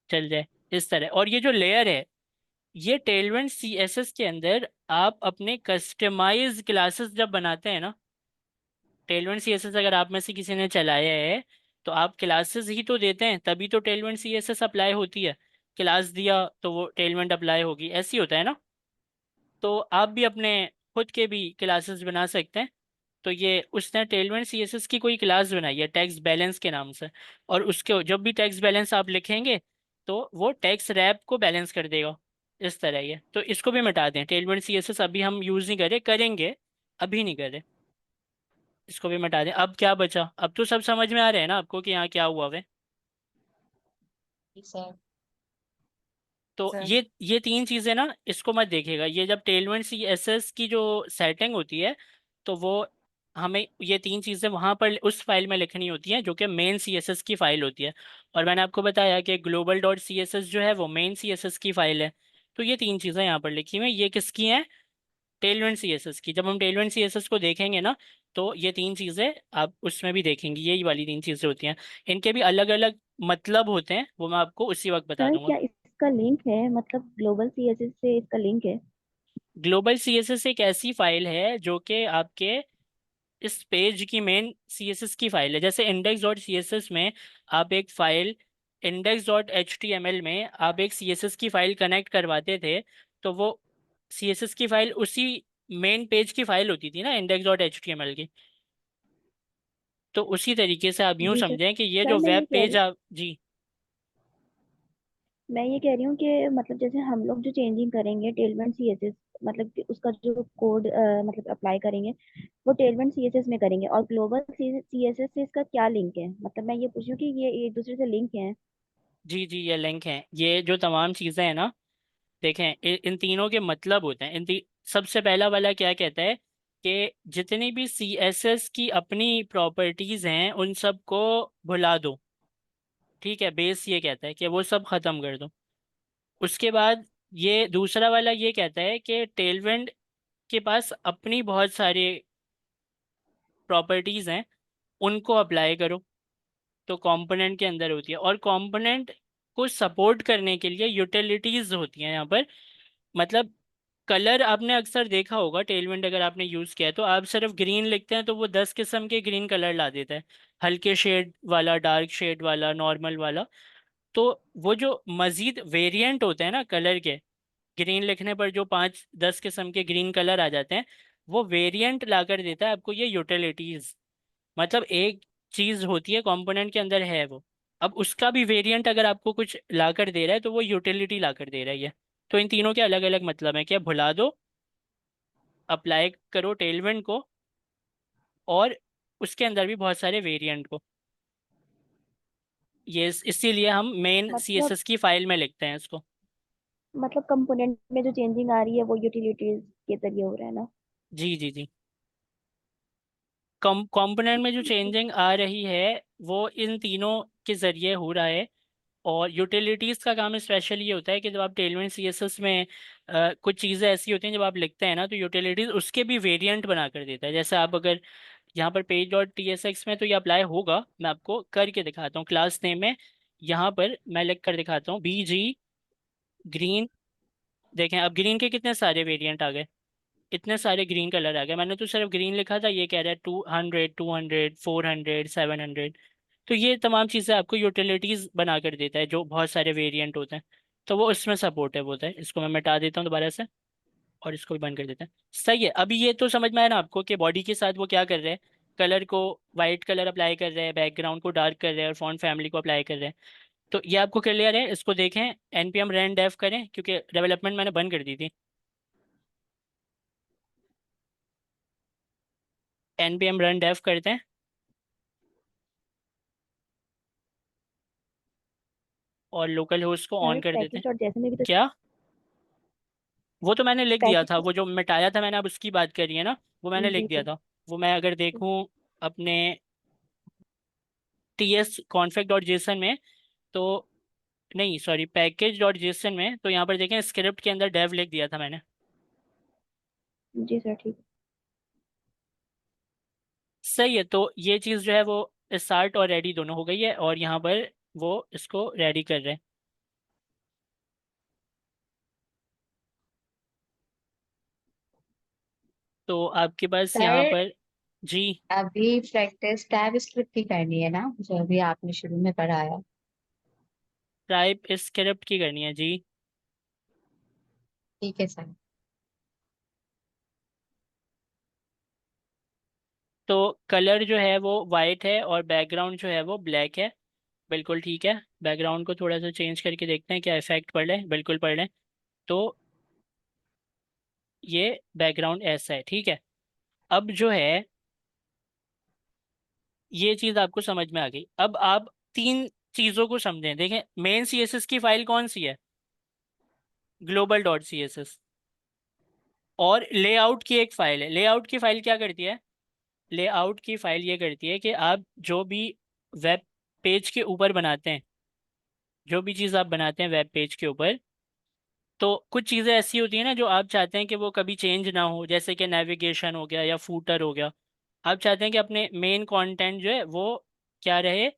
चल जाए इस तरह। और ये जो लेयर है, ये टेलविंड सी एस एस के अंदर आप अपने कस्टमाइज क्लासेस जब बनाते हैं ना, टेलविंड सी एस एस अगर आप में से किसी ने चलाया है तो आप क्लासेस ही तो देते हैं, तभी तो Tailwind C S S apply होती है। क्लास दिया तो वो टेलविंड अप्लाई होगी, ऐसी होता है ना। तो आप भी अपने खुद के भी क्लासेस बना सकते हैं। तो ये उसने टेलविंड सी एस एस की कोई क्लास बनाई है टैक्स बैलेंस के नाम से। और उसके जब भी टैक्स बैलेंस आप लिखेंगे तो वो टैक्स रैप को बैलेंस कर देगा। इस तरह ये, तो इसको भी मिटा दें। टेलविंड सी एस एस अभी हम यूज़ नहीं करें, करेंगे, अभी नहीं करें। इसको भी मिटा दें। अब क्या बचा? अब तो सब समझ में आ रहा है ना आपको कि यहाँ क्या हुआ है। जी सर। तो सर ये तीन चीज़ें ना, इसको मत देखिएगा। ये जब टेलविंड सी एस एस की जो सेटिंग होती है तो वो हमें ये तीन चीज़ें वहाँ पर उस फाइल में लिखनी होती हैं जो कि मेन सी एस एस की फाइल होती है। और मैंने आपको बताया कि global dot C S S जो है वो मेन सी एस एस की फाइल है। तो ये तीन चीज़ें यहाँ पर लिखी हुई हैं, ये किसकी हैं? टेलविंड सी एस एस की। जब हम टेलविंड सी एस एस को देखेंगे ना तो ये तीन चीज़ें आप उसमें भी देखेंगे, यही वाली तीन चीज़ें होती हैं। इनके भी अलग अलग मतलब होते हैं, वो मैं आपको उसी वक्त बता सर दूंगा। क्या इसका लिंक है, मतलब ग्लोबल सीएसएस से इसका लिंक है? ग्लोबल सी एस एस एक ऐसी फाइल है जो कि आपके इस पेज की मेन सी एस एस की फाइल है। जैसे index dot C S S में आप एक file, index dot H T M L में आप एक सी एस एस की फाइल कनेक्ट करवाते थे, तो वो सी एस एस की फाइल उसी मेन पेज की फाइल होती थी ना, index dot H T M L की। तो उसी तरीके से आप यूं जी सर। समझें कि ये सर जो वेब पेज आप जी। मैं ये कह रही हूँ कि मतलब जैसे हम लोग जो चेंजिंग करेंगे टेलमेंट सीएसएस, मतलब कि उसका जो कोड मतलब अप्लाई करेंगे वो टेलमेंट सीएसएस में करेंगे, और ग्लोबल सीएसएस से इसका क्या लिंक है? मतलब मैं ये पूछ रही हूँ कि ये एक दूसरे से लिंक है? जी जी, ये लिंक है। ये जो तमाम चीज़ें हैं ना, देखें इन तीनों के मतलब होते हैं। सबसे पहला वाला क्या कहता है कि जितनी भी सी एस एस की अपनी प्रॉपर्टीज़ हैं उन सब को भुला दो। ठीक है, बेस ये कहता है कि वो सब ख़त्म कर दो। उसके बाद ये दूसरा वाला ये कहता है कि टेलविंड के पास अपनी बहुत सारी प्रॉपर्टीज़ हैं, उनको अप्लाई करो। तो कंपोनेंट के अंदर होती है, और कंपोनेंट आपको सपोर्ट करने के लिए यूटिलिटीज होती हैं यहाँ पर। मतलब कलर आपने अक्सर देखा होगा, टेलविंड अगर आपने यूज़ किया है तो आप सिर्फ ग्रीन लिखते हैं तो वो 10 किस्म के ग्रीन कलर ला देता है, हल्के शेड वाला, डार्क शेड वाला, नॉर्मल वाला। तो वो जो मज़ीद वेरिएंट होते हैं ना कलर के, ग्रीन लिखने पर जो 5-10 किस्म के ग्रीन कलर आ जाते हैं, वो वेरिएंट ला कर देता है आपको ये यूटिलिटीज। मतलब एक चीज होती है कंपोनेंट के अंदर है वो, अब उसका भी वेरिएंट अगर आपको कुछ ला कर दे रहा है तो वो यूटिलिटी ला कर दे रहा है ये। तो इन तीनों के अलग अलग मतलब हैं, क्या भुला दो, अप्लाई करो टेलविंड को, और उसके अंदर भी बहुत सारे वेरिएंट को। ये इसीलिए हम मेन मतलब सीएसएस की फाइल में लिखते हैं इसको। मतलब कंपोनेंट में जो चेंजिंग आ रही है वो यूटिलिटीज के जरिए हो रहा है ना। जी जी जी। कंपोनेंट में जो चेंजिंग आ रही है वो इन तीनों के ज़रिए हो रहा है। और यूटिलिटीज़ का काम स्पेशली ये होता है कि जब आप टेलविंड सीएसएस में कुछ चीज़ें ऐसी होती हैं जब आप लिखते हैं ना, तो यूटिलिटीज़ उसके भी वेरिएंट बना कर देता है। जैसे आप अगर यहाँ पर page dot T S x में, तो ये अप्लाई होगा, मैं आपको करके दिखाता हूँ क्लास नेम में। यहाँ पर मैं लिख कर दिखाता हूँ BG ग्रीन। देखें अब ग्रीन के कितने सारे वेरिएंट आ गए, इतने सारे ग्रीन कलर आ गए। मैंने तो सिर्फ ग्रीन लिखा था, ये कह रहा है 200, 200, 400, 700। तो ये तमाम चीज़ें आपको यूटिलिटीज़ बना कर देता है जो बहुत सारे वेरिएंट होते हैं। तो वो उसमें सपोर्टिव होता है। इसको मैं मिटा देता हूँ दोबारा से, और इसको भी बंद कर देते हैं। सही है, अभी ये तो समझ में आया ना आपको कि बॉडी के साथ वो क्या कर रहे हैं, कलर को वाइट कलर अप्लाई कर रहे हैं, बैकग्राउंड को डार्क कर रहे हैं, और फॉन्ट फैमिली को अप्लाई कर रहे हैं। तो ये आपको क्लियर है, इसको देखें। npm run dev करें क्योंकि डेवलपमेंट मैंने बंद कर दी थी। npm run dev करते हैं और लोकल होस्ट को ऑन सर कर देते पैकेज हैं। डॉट जैसे में भी तो क्या? वो तो मैंने लिख दिया था, पैकेज। वो जो मिटाया था मैंने, अब उसकी बात करी है ना, वो मैंने लिख जी दिया जी। था। वो मैं अगर देखूं अपने ts config डॉट जेसन में, तो नहीं सॉरी पैकेज डॉट जेसन में, तो यहाँ पर देखें स्क्रिप्ट के अंदर डेव लिख दिया था मैंने। जी सर ठीक है। सही है, तो ये चीज़ जो है वो स्टार्ट और रेडी दोनों हो गई है, और यहाँ पर वो इसको रेडी कर रहे हैं। तो आपके पास यहाँ सर पर जी अभी प्रैक्टिस टैब स्क्रिप्ट की करनी है ना, जो अभी आपने शुरू में पढ़ाया। टाइप स्क्रिप्ट की करनी है जी। ठीक है सर। तो कलर जो है वो वाइट है और बैकग्राउंड जो है वो ब्लैक है। बिल्कुल ठीक है, बैकग्राउंड को थोड़ा सा चेंज करके देखते हैं क्या इफेक्ट पड़ रहा है। बिल्कुल पड़ रहे हैं। तो ये बैकग्राउंड ऐसा है, ठीक है। अब जो है ये चीज़ आपको समझ में आ गई। अब आप तीन चीज़ों को समझें। देखें मेन सीएसएस की फाइल कौन सी है, global dot C S S. और लेआउट की एक फाइल है। लेआउट की फाइल क्या करती है, लेआउट की फाइल ये करती है कि आप जो भी वेब पेज के ऊपर बनाते हैं, जो भी चीज़ आप बनाते हैं वेब पेज के ऊपर, तो कुछ चीज़ें ऐसी होती हैं ना जो आप चाहते हैं कि वो कभी चेंज ना हो, जैसे कि नेविगेशन हो गया या फूटर हो गया। आप चाहते हैं कि अपने मेन कंटेंट जो है वो क्या रहे,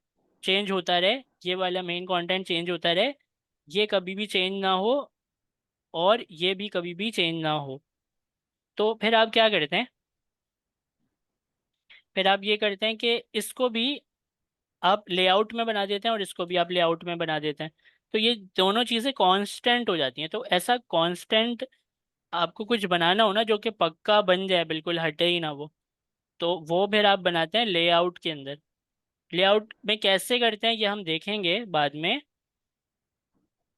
चेंज होता रहे, ये वाला मेन कंटेंट चेंज होता रहे, ये कभी भी चेंज ना हो, और ये भी कभी भी चेंज ना हो। तो फिर आप क्या करते हैं, फिर आप ये करते हैं कि इसको भी आप लेआउट में बना देते हैं और इसको भी आप लेआउट में बना देते हैं। तो ये दोनों चीज़ें कांस्टेंट हो जाती हैं। तो ऐसा कांस्टेंट आपको कुछ बनाना हो ना जो कि पक्का बन जाए, बिल्कुल हटे ही ना वो, तो वो फिर आप बनाते हैं लेआउट के अंदर। लेआउट में कैसे करते हैं ये हम देखेंगे बाद में।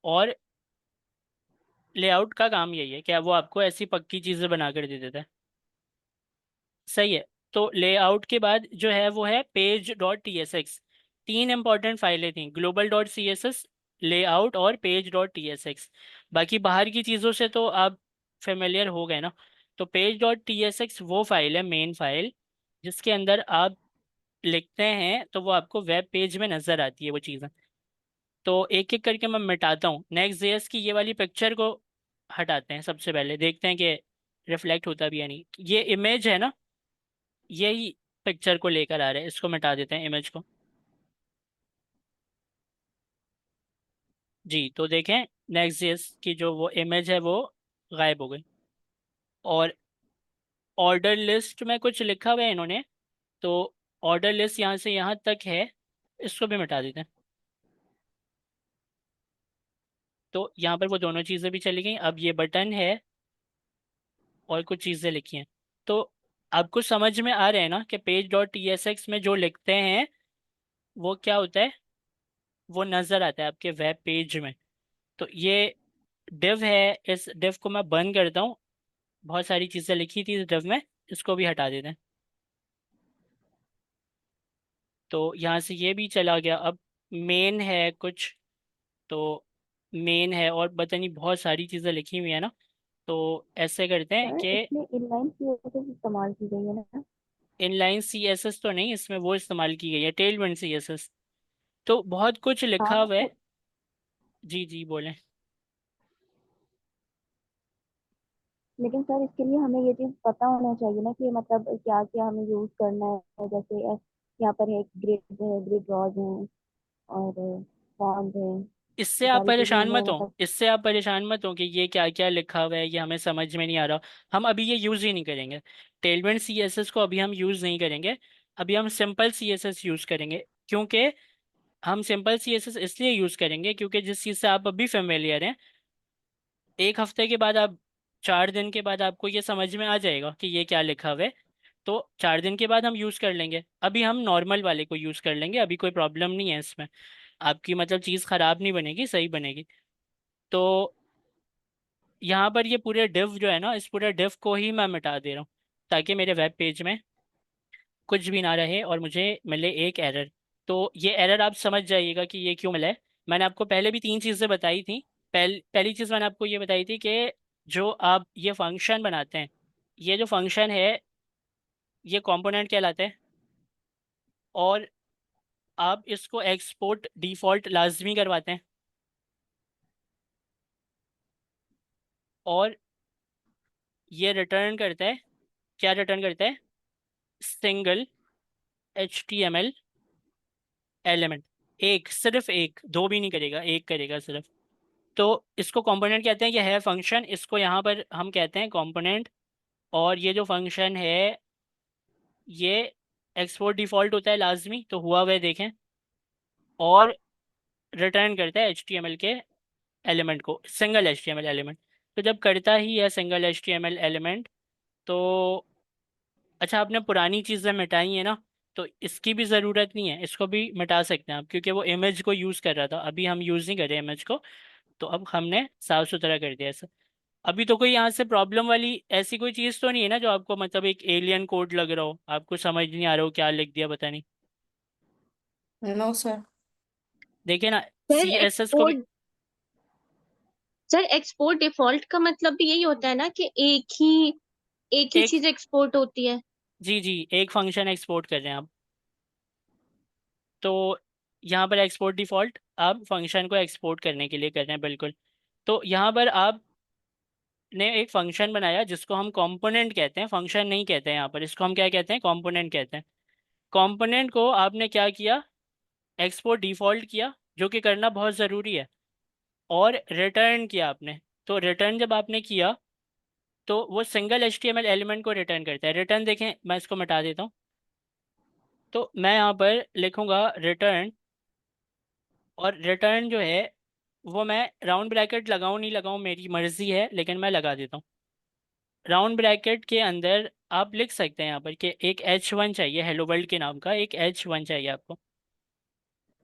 और लेआउट का काम यही है कि वो आपको ऐसी पक्की चीज़ें बना कर दे देता है। सही है। तो लेआउट के बाद जो है वो है page dot T S X. तीन इंपॉर्टेंट फाइलें थी, global dot C S S, layout और page dot T S X. बाकी बाहर की चीज़ों से तो आप फेमिलियर हो गए ना। तो page dot T S x वो फाइल है, मेन फाइल, जिसके अंदर आप लिखते हैं तो वो आपको वेब पेज में नज़र आती है वो चीज़ें। तो एक एक करके मैं मिटाता हूँ। नेक्स्ट जेएस की ये वाली पिक्चर को हटाते हैं, सबसे पहले देखते हैं कि रिफ्लेक्ट होता भी है नहीं। ये इमेज है ना, यही पिक्चर को लेकर आ रहा है, इसको मिटा देते हैं इमेज को। जी, तो देखें नेक्स्ट जेएस की जो वो इमेज है वो गायब हो गई। और ऑर्डर लिस्ट में कुछ लिखा हुआ है इन्होंने, तो ऑर्डर लिस्ट यहाँ से यहाँ तक है, इसको भी मिटा देते हैं। तो यहाँ पर वो दोनों चीज़ें भी चली गई। अब ये बटन है और कुछ चीज़ें लिखी हैं। तो आपको समझ में आ रहा है ना कि पेज डॉट टीएसएक्स में जो लिखते हैं वो क्या होता है, वो नज़र आता है आपके वेब पेज में। तो ये डिव है, इस डिव को मैं बंद करता हूँ। बहुत सारी चीज़ें लिखी थी इस डिव में, इसको भी हटा देते हैं। तो यहाँ से ये भी चला गया। अब मेन है कुछ, तो मेन है और पता नहीं बहुत सारी चीज़ें लिखी हुई है ना। तो ऐसे करते हैं सर कि इसमें इनलाइन सीएसएस इस्तेमाल की गई है ना? इनलाइन सीएसएस तो नहीं, इसमें वो इस्तेमाल की गई है टेलविंड सीएसएस। तो बहुत कुछ लिखा हाँ हुआ है। तो जी जी बोलें। लेकिन सर इसके लिए हमें ये चीज पता होना चाहिए ना कि मतलब क्या क्या हमें यूज करना है। जैसे यहाँ पर है ग्रिड है, ग्रिड रॉज है और बॉन्ड है। इससे ये आप सारी चीजें परेशान हमें मत हो, मतलब इससे आप परेशान मत हो कि ये क्या क्या लिखा हुआ है, ये हमें समझ में नहीं आ रहा। हम अभी ये यूज़ ही नहीं करेंगे, टेलविंड सीएसएस को अभी हम यूज़ नहीं करेंगे। अभी हम सिंपल सीएसएस यूज़ करेंगे। क्योंकि हम सिंपल सीएसएस इसलिए यूज़ करेंगे क्योंकि जिस चीज़ से आप अभी फेमिलियर हैं, एक हफ्ते के बाद, आप 4 दिन के बाद आपको ये समझ में आ जाएगा कि ये क्या लिखा हुआ है। तो 4 दिन के बाद हम यूज़ कर लेंगे। अभी हम नॉर्मल वाले को यूज़ कर लेंगे, अभी कोई प्रॉब्लम नहीं है इसमें। आपकी मतलब चीज़ ख़राब नहीं बनेगी, सही बनेगी। तो यहाँ पर ये पूरे डिव जो है ना, इस पूरे डिव को ही मैं मिटा दे रहा हूँ ताकि मेरे वेब पेज में कुछ भी ना रहे और मुझे मिले एक एरर। तो ये एरर आप समझ जाइएगा कि ये क्यों मिला है। मैंने आपको पहले भी 3 चीज़ें बताई थी। पहली चीज़ मैंने आपको ये बताई थी कि जो आप ये फंक्शन बनाते हैं, ये जो फंक्शन है ये कंपोनेंट कहलाता है। और आप इसको एक्सपोर्ट डिफ़ॉल्ट लाजमी करवाते हैं। और ये रिटर्न करता है, क्या रिटर्न करता है, सिंगल HTML एलिमेंट। एक, सिर्फ एक, दो भी नहीं करेगा, एक करेगा सिर्फ। तो इसको कंपोनेंट कहते हैं, ये है फंक्शन, इसको यहाँ पर हम कहते हैं कंपोनेंट। और ये जो फंक्शन है ये एक्सपोर्ट डिफ़ॉल्ट होता है लाजमी, तो हुआ वह देखें। और रिटर्न करता है HTML के एलिमेंट को, सिंगल HTML एलिमेंट। तो जब करता ही है सिंगल HTML एलिमेंट, तो अच्छा आपने पुरानी चीज़ें मिटाई है ना, तो इसकी भी ज़रूरत नहीं है, इसको भी मिटा सकते हैं आप, क्योंकि वो इमेज को यूज़ कर रहा था, अभी हम यूज़ नहीं कर रहे इमेज को। तो अब हमने साफ़ सुथरा कर दिया ऐसा। अभी तो कोई यहाँ से प्रॉब्लम वाली ऐसी कोई चीज़ तो नहीं है ना जो आपको मतलब एक एलियन कोड लग रहा हो, आपको समझ नहीं आ रहा हो क्या लिख दिया पता नहीं। No sir. देखिए ना, सर CSS को भी एक्सपोर्ट सर एक्सपोर्ट डिफॉल्ट का मतलब भी यही होता है ना कि एक ही एक, चीज एक्सपोर्ट होती है। जी जी, एक फंक्शन एक्सपोर्ट कर रहे हैं आप। तो यहाँ पर एक्सपोर्ट डिफ़ॉल्ट आप फंक्शन को एक्सपोर्ट करने के लिए कर रहे हैं, बिल्कुल। तो यहाँ पर आपने एक फंक्शन बनाया जिसको हम कंपोनेंट कहते हैं, फंक्शन नहीं कहते हैं यहाँ पर, इसको हम क्या कहते हैं, कंपोनेंट कहते हैं। कंपोनेंट को आपने क्या किया, एक्सपोर्ट डिफ़ॉल्ट किया, जो कि करना बहुत ज़रूरी है। और रिटर्न किया आपने। तो रिटर्न जब आपने किया तो वो सिंगल HTML एलिमेंट को रिटर्न करता है। रिटर्न देखें, मैं इसको मिटा देता हूँ। तो मैं यहाँ पर लिखूँगा रिटर्न, और रिटर्न जो है वो मैं राउंड ब्रैकेट लगाऊँ नहीं लगाऊँ मेरी मर्ज़ी है, लेकिन मैं लगा देता हूँ। राउंड ब्रैकेट के अंदर आप लिख सकते हैं यहाँ पर कि एक H1 चाहिए, हेलो वर्ल्ड के नाम का एक H1 चाहिए आपको।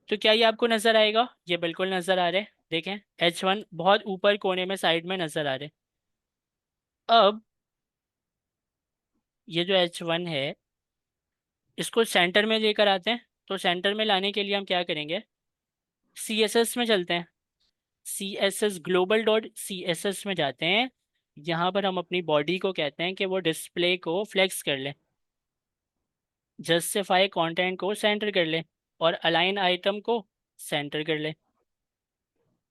तो क्या ये आपको नज़र आएगा, ये बिल्कुल नज़र आ रहा है, देखें H1 बहुत ऊपर कोने में साइड में नज़र आ रहे हैं। अब ये जो H1 है इसको सेंटर में लेकर आते हैं। तो सेंटर में लाने के लिए हम क्या करेंगे, CSS में चलते हैं। CSS ग्लोबल डॉट CSS में जाते हैं। यहाँ पर हम अपनी बॉडी को कहते हैं कि वो डिस्प्ले को फ्लेक्स कर ले, जस्टिफाई कंटेंट को सेंटर कर ले, और अलाइन आइटम को सेंटर कर ले।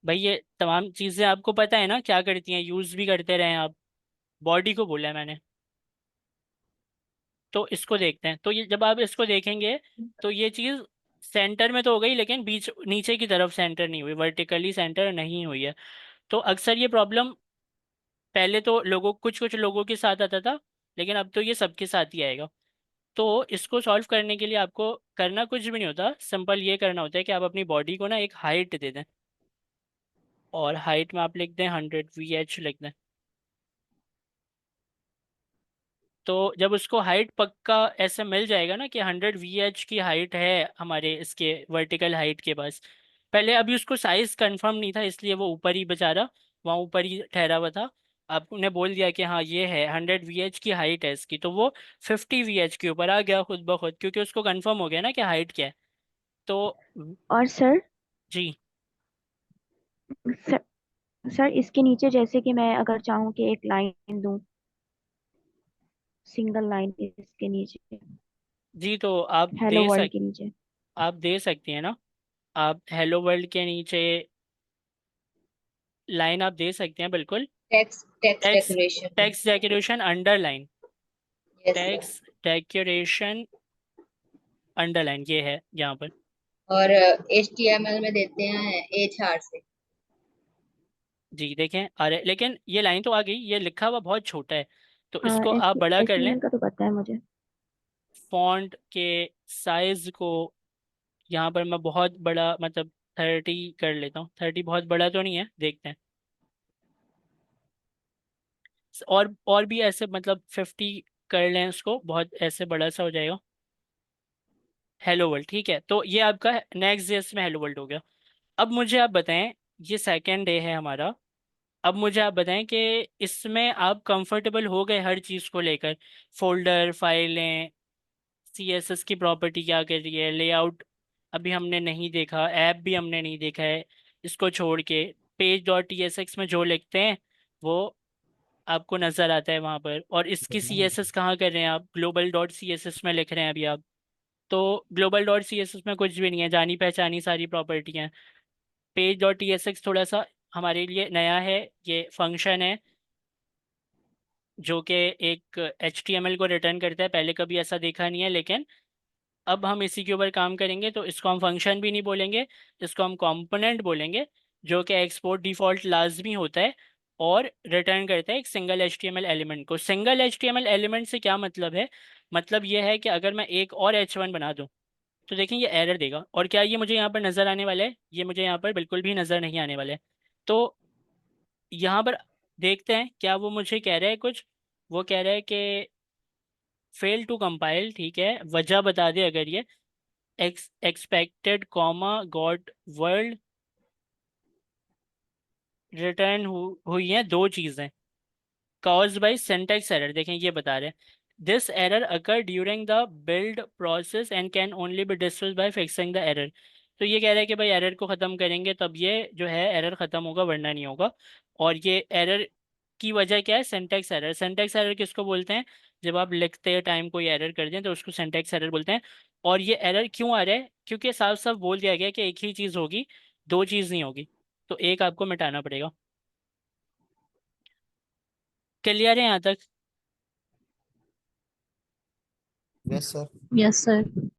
भाई ये तमाम चीज़ें आपको पता है ना क्या करती हैं, यूज़ भी करते रहे आप। बॉडी को बोला है मैंने। तो इसको देखते हैं। तो ये जब आप इसको देखेंगे तो ये चीज़ सेंटर में तो हो गई, लेकिन बीच नीचे की तरफ सेंटर नहीं हुई, वर्टिकली सेंटर नहीं हुई है। तो अक्सर ये प्रॉब्लम पहले तो लोगों कुछ कुछ लोगों के साथ आता था, लेकिन अब तो ये सबके साथ ही आएगा। तो इसको सॉल्व करने के लिए आपको करना कुछ भी नहीं होता, सिंपल ये करना होता है कि आप अपनी बॉडी को ना एक हाइट दे दें, और हाइट में आप लिख दें 100 VH लिख दें। तो जब उसको हाइट पक्का ऐसे मिल जाएगा ना कि 100 VH की हाइट है हमारे इसके वर्टिकल हाइट के पास, पहले अभी उसको साइज कंफर्म नहीं था, इसलिए वो ऊपर ही बेचारा वहाँ ऊपर ही ठहरा हुआ था। आपने बोल दिया कि हाँ ये है 100 VH की हाइट है इसकी, तो वो 50 VH के ऊपर आ गया खुद ब खुद, क्योंकि उसको कंफर्म हो गया ना कि हाइट क्या है। तो और सर, जी, सर सर इसके नीचे जैसे कि मैं अगर चाहूँ कि एक लाइन दूं, सिंगल लाइन इसके नीचे, जी तो आप हेलो दे वर्ल्ड सक के नीचे। आप दे सकती हैं ना। आप हेलो वर्ल्ड के नीचे लाइन आप दे सकते हैं बिल्कुल। Text text text decoration. Text decoration underline, yes sir. Text decoration underline ये है यहाँ पर। और HTML में देते हैं HR से। जी देखें, अरे लेकिन ये लाइन तो आ गई, ये लिखा हुआ बहुत छोटा है, तो हाँ, इसको आप बड़ा कर लें। HTML का तो पता है मुझे। फॉन्ट के साइज को यहाँ पर मैं बहुत बड़ा, मतलब 30 कर लेता हूँ। 30 बहुत बड़ा तो नहीं है, देखते हैं। और भी ऐसे मतलब 50 कर लें, इसको बहुत ऐसे बड़ा सा हो जाएगा। हेलो वर्ल्ड ठीक है, तो ये आपका नेक्स्ट डे में हेलो वर्ल्ड हो गया। अब मुझे आप बताएं, ये सेकेंड डे है हमारा। अब मुझे आप बताएं कि इसमें आप कंफर्टेबल हो गए हर चीज़ को लेकर, फोल्डर, फाइलें, CSS की प्रॉपर्टी क्या कर रही है, लेआउट अभी हमने नहीं देखा, ऐप भी हमने नहीं देखा है, इसको छोड़ के page.tsx में जो लिखते हैं वो आपको नज़र आता है वहाँ पर। और इसकी CSS कहाँ कर रहे हैं आप, global.css में लिख रहे हैं अभी आप। तो global.css में कुछ भी नहीं है, जानी पहचानी सारी प्रॉपर्टी हैं। page.tsx थोड़ा सा हमारे लिए नया है, ये फंक्शन है जो कि एक HTML को रिटर्न करता है, पहले कभी ऐसा देखा नहीं है, लेकिन अब हम इसी के ऊपर काम करेंगे। तो इसको हम फंक्शन भी नहीं बोलेंगे, इसको हम कंपोनेंट बोलेंगे, जो कि एक्सपोर्ट डिफ़ॉल्ट लाजमी होता है और रिटर्न करता है एक सिंगल HTML एलिमेंट को। सिंगल HTML एलिमेंट से क्या मतलब है, मतलब ये है कि अगर मैं एक और H1 बना दूं तो देखें ये एरर देगा। और क्या ये मुझे यहाँ पर नज़र आने वाला है, ये मुझे यहाँ पर बिल्कुल भी नज़र नहीं आने वाला है। तो यहाँ पर देखते हैं क्या वो मुझे कह रहा है कुछ। वो कह रहा है कि फेल टू कंपाइल, ठीक है, वजह बता दे अगर ये expected comma got world return हुई हैं दो चीज़ें, कॉज बाई सिंटैक्स एरर। देखें ये बता रहे हैं this error occur during the build process and can only be dismissed by fixing the error. तो ये कह रहा है कि भाई एरर को ख़त्म करेंगे तब ये जो है एरर ख़त्म होगा, वरना नहीं होगा। और ये एरर की वजह क्या है, सिंटैक्स एरर। सिंटैक्स एरर किसको बोलते हैं, जब आप लिखते टाइम कोई एरर कर दें तो उसको सिंटैक्स एरर बोलते हैं। और ये एरर क्यों आ रहा है, क्योंकि साफ साफ बोल दिया गया कि एक ही चीज़ होगी, दो चीज़ नहीं होगी, तो एक आपको मिटाना पड़ेगा। क्लियर है यहाँ तक। Yes sir.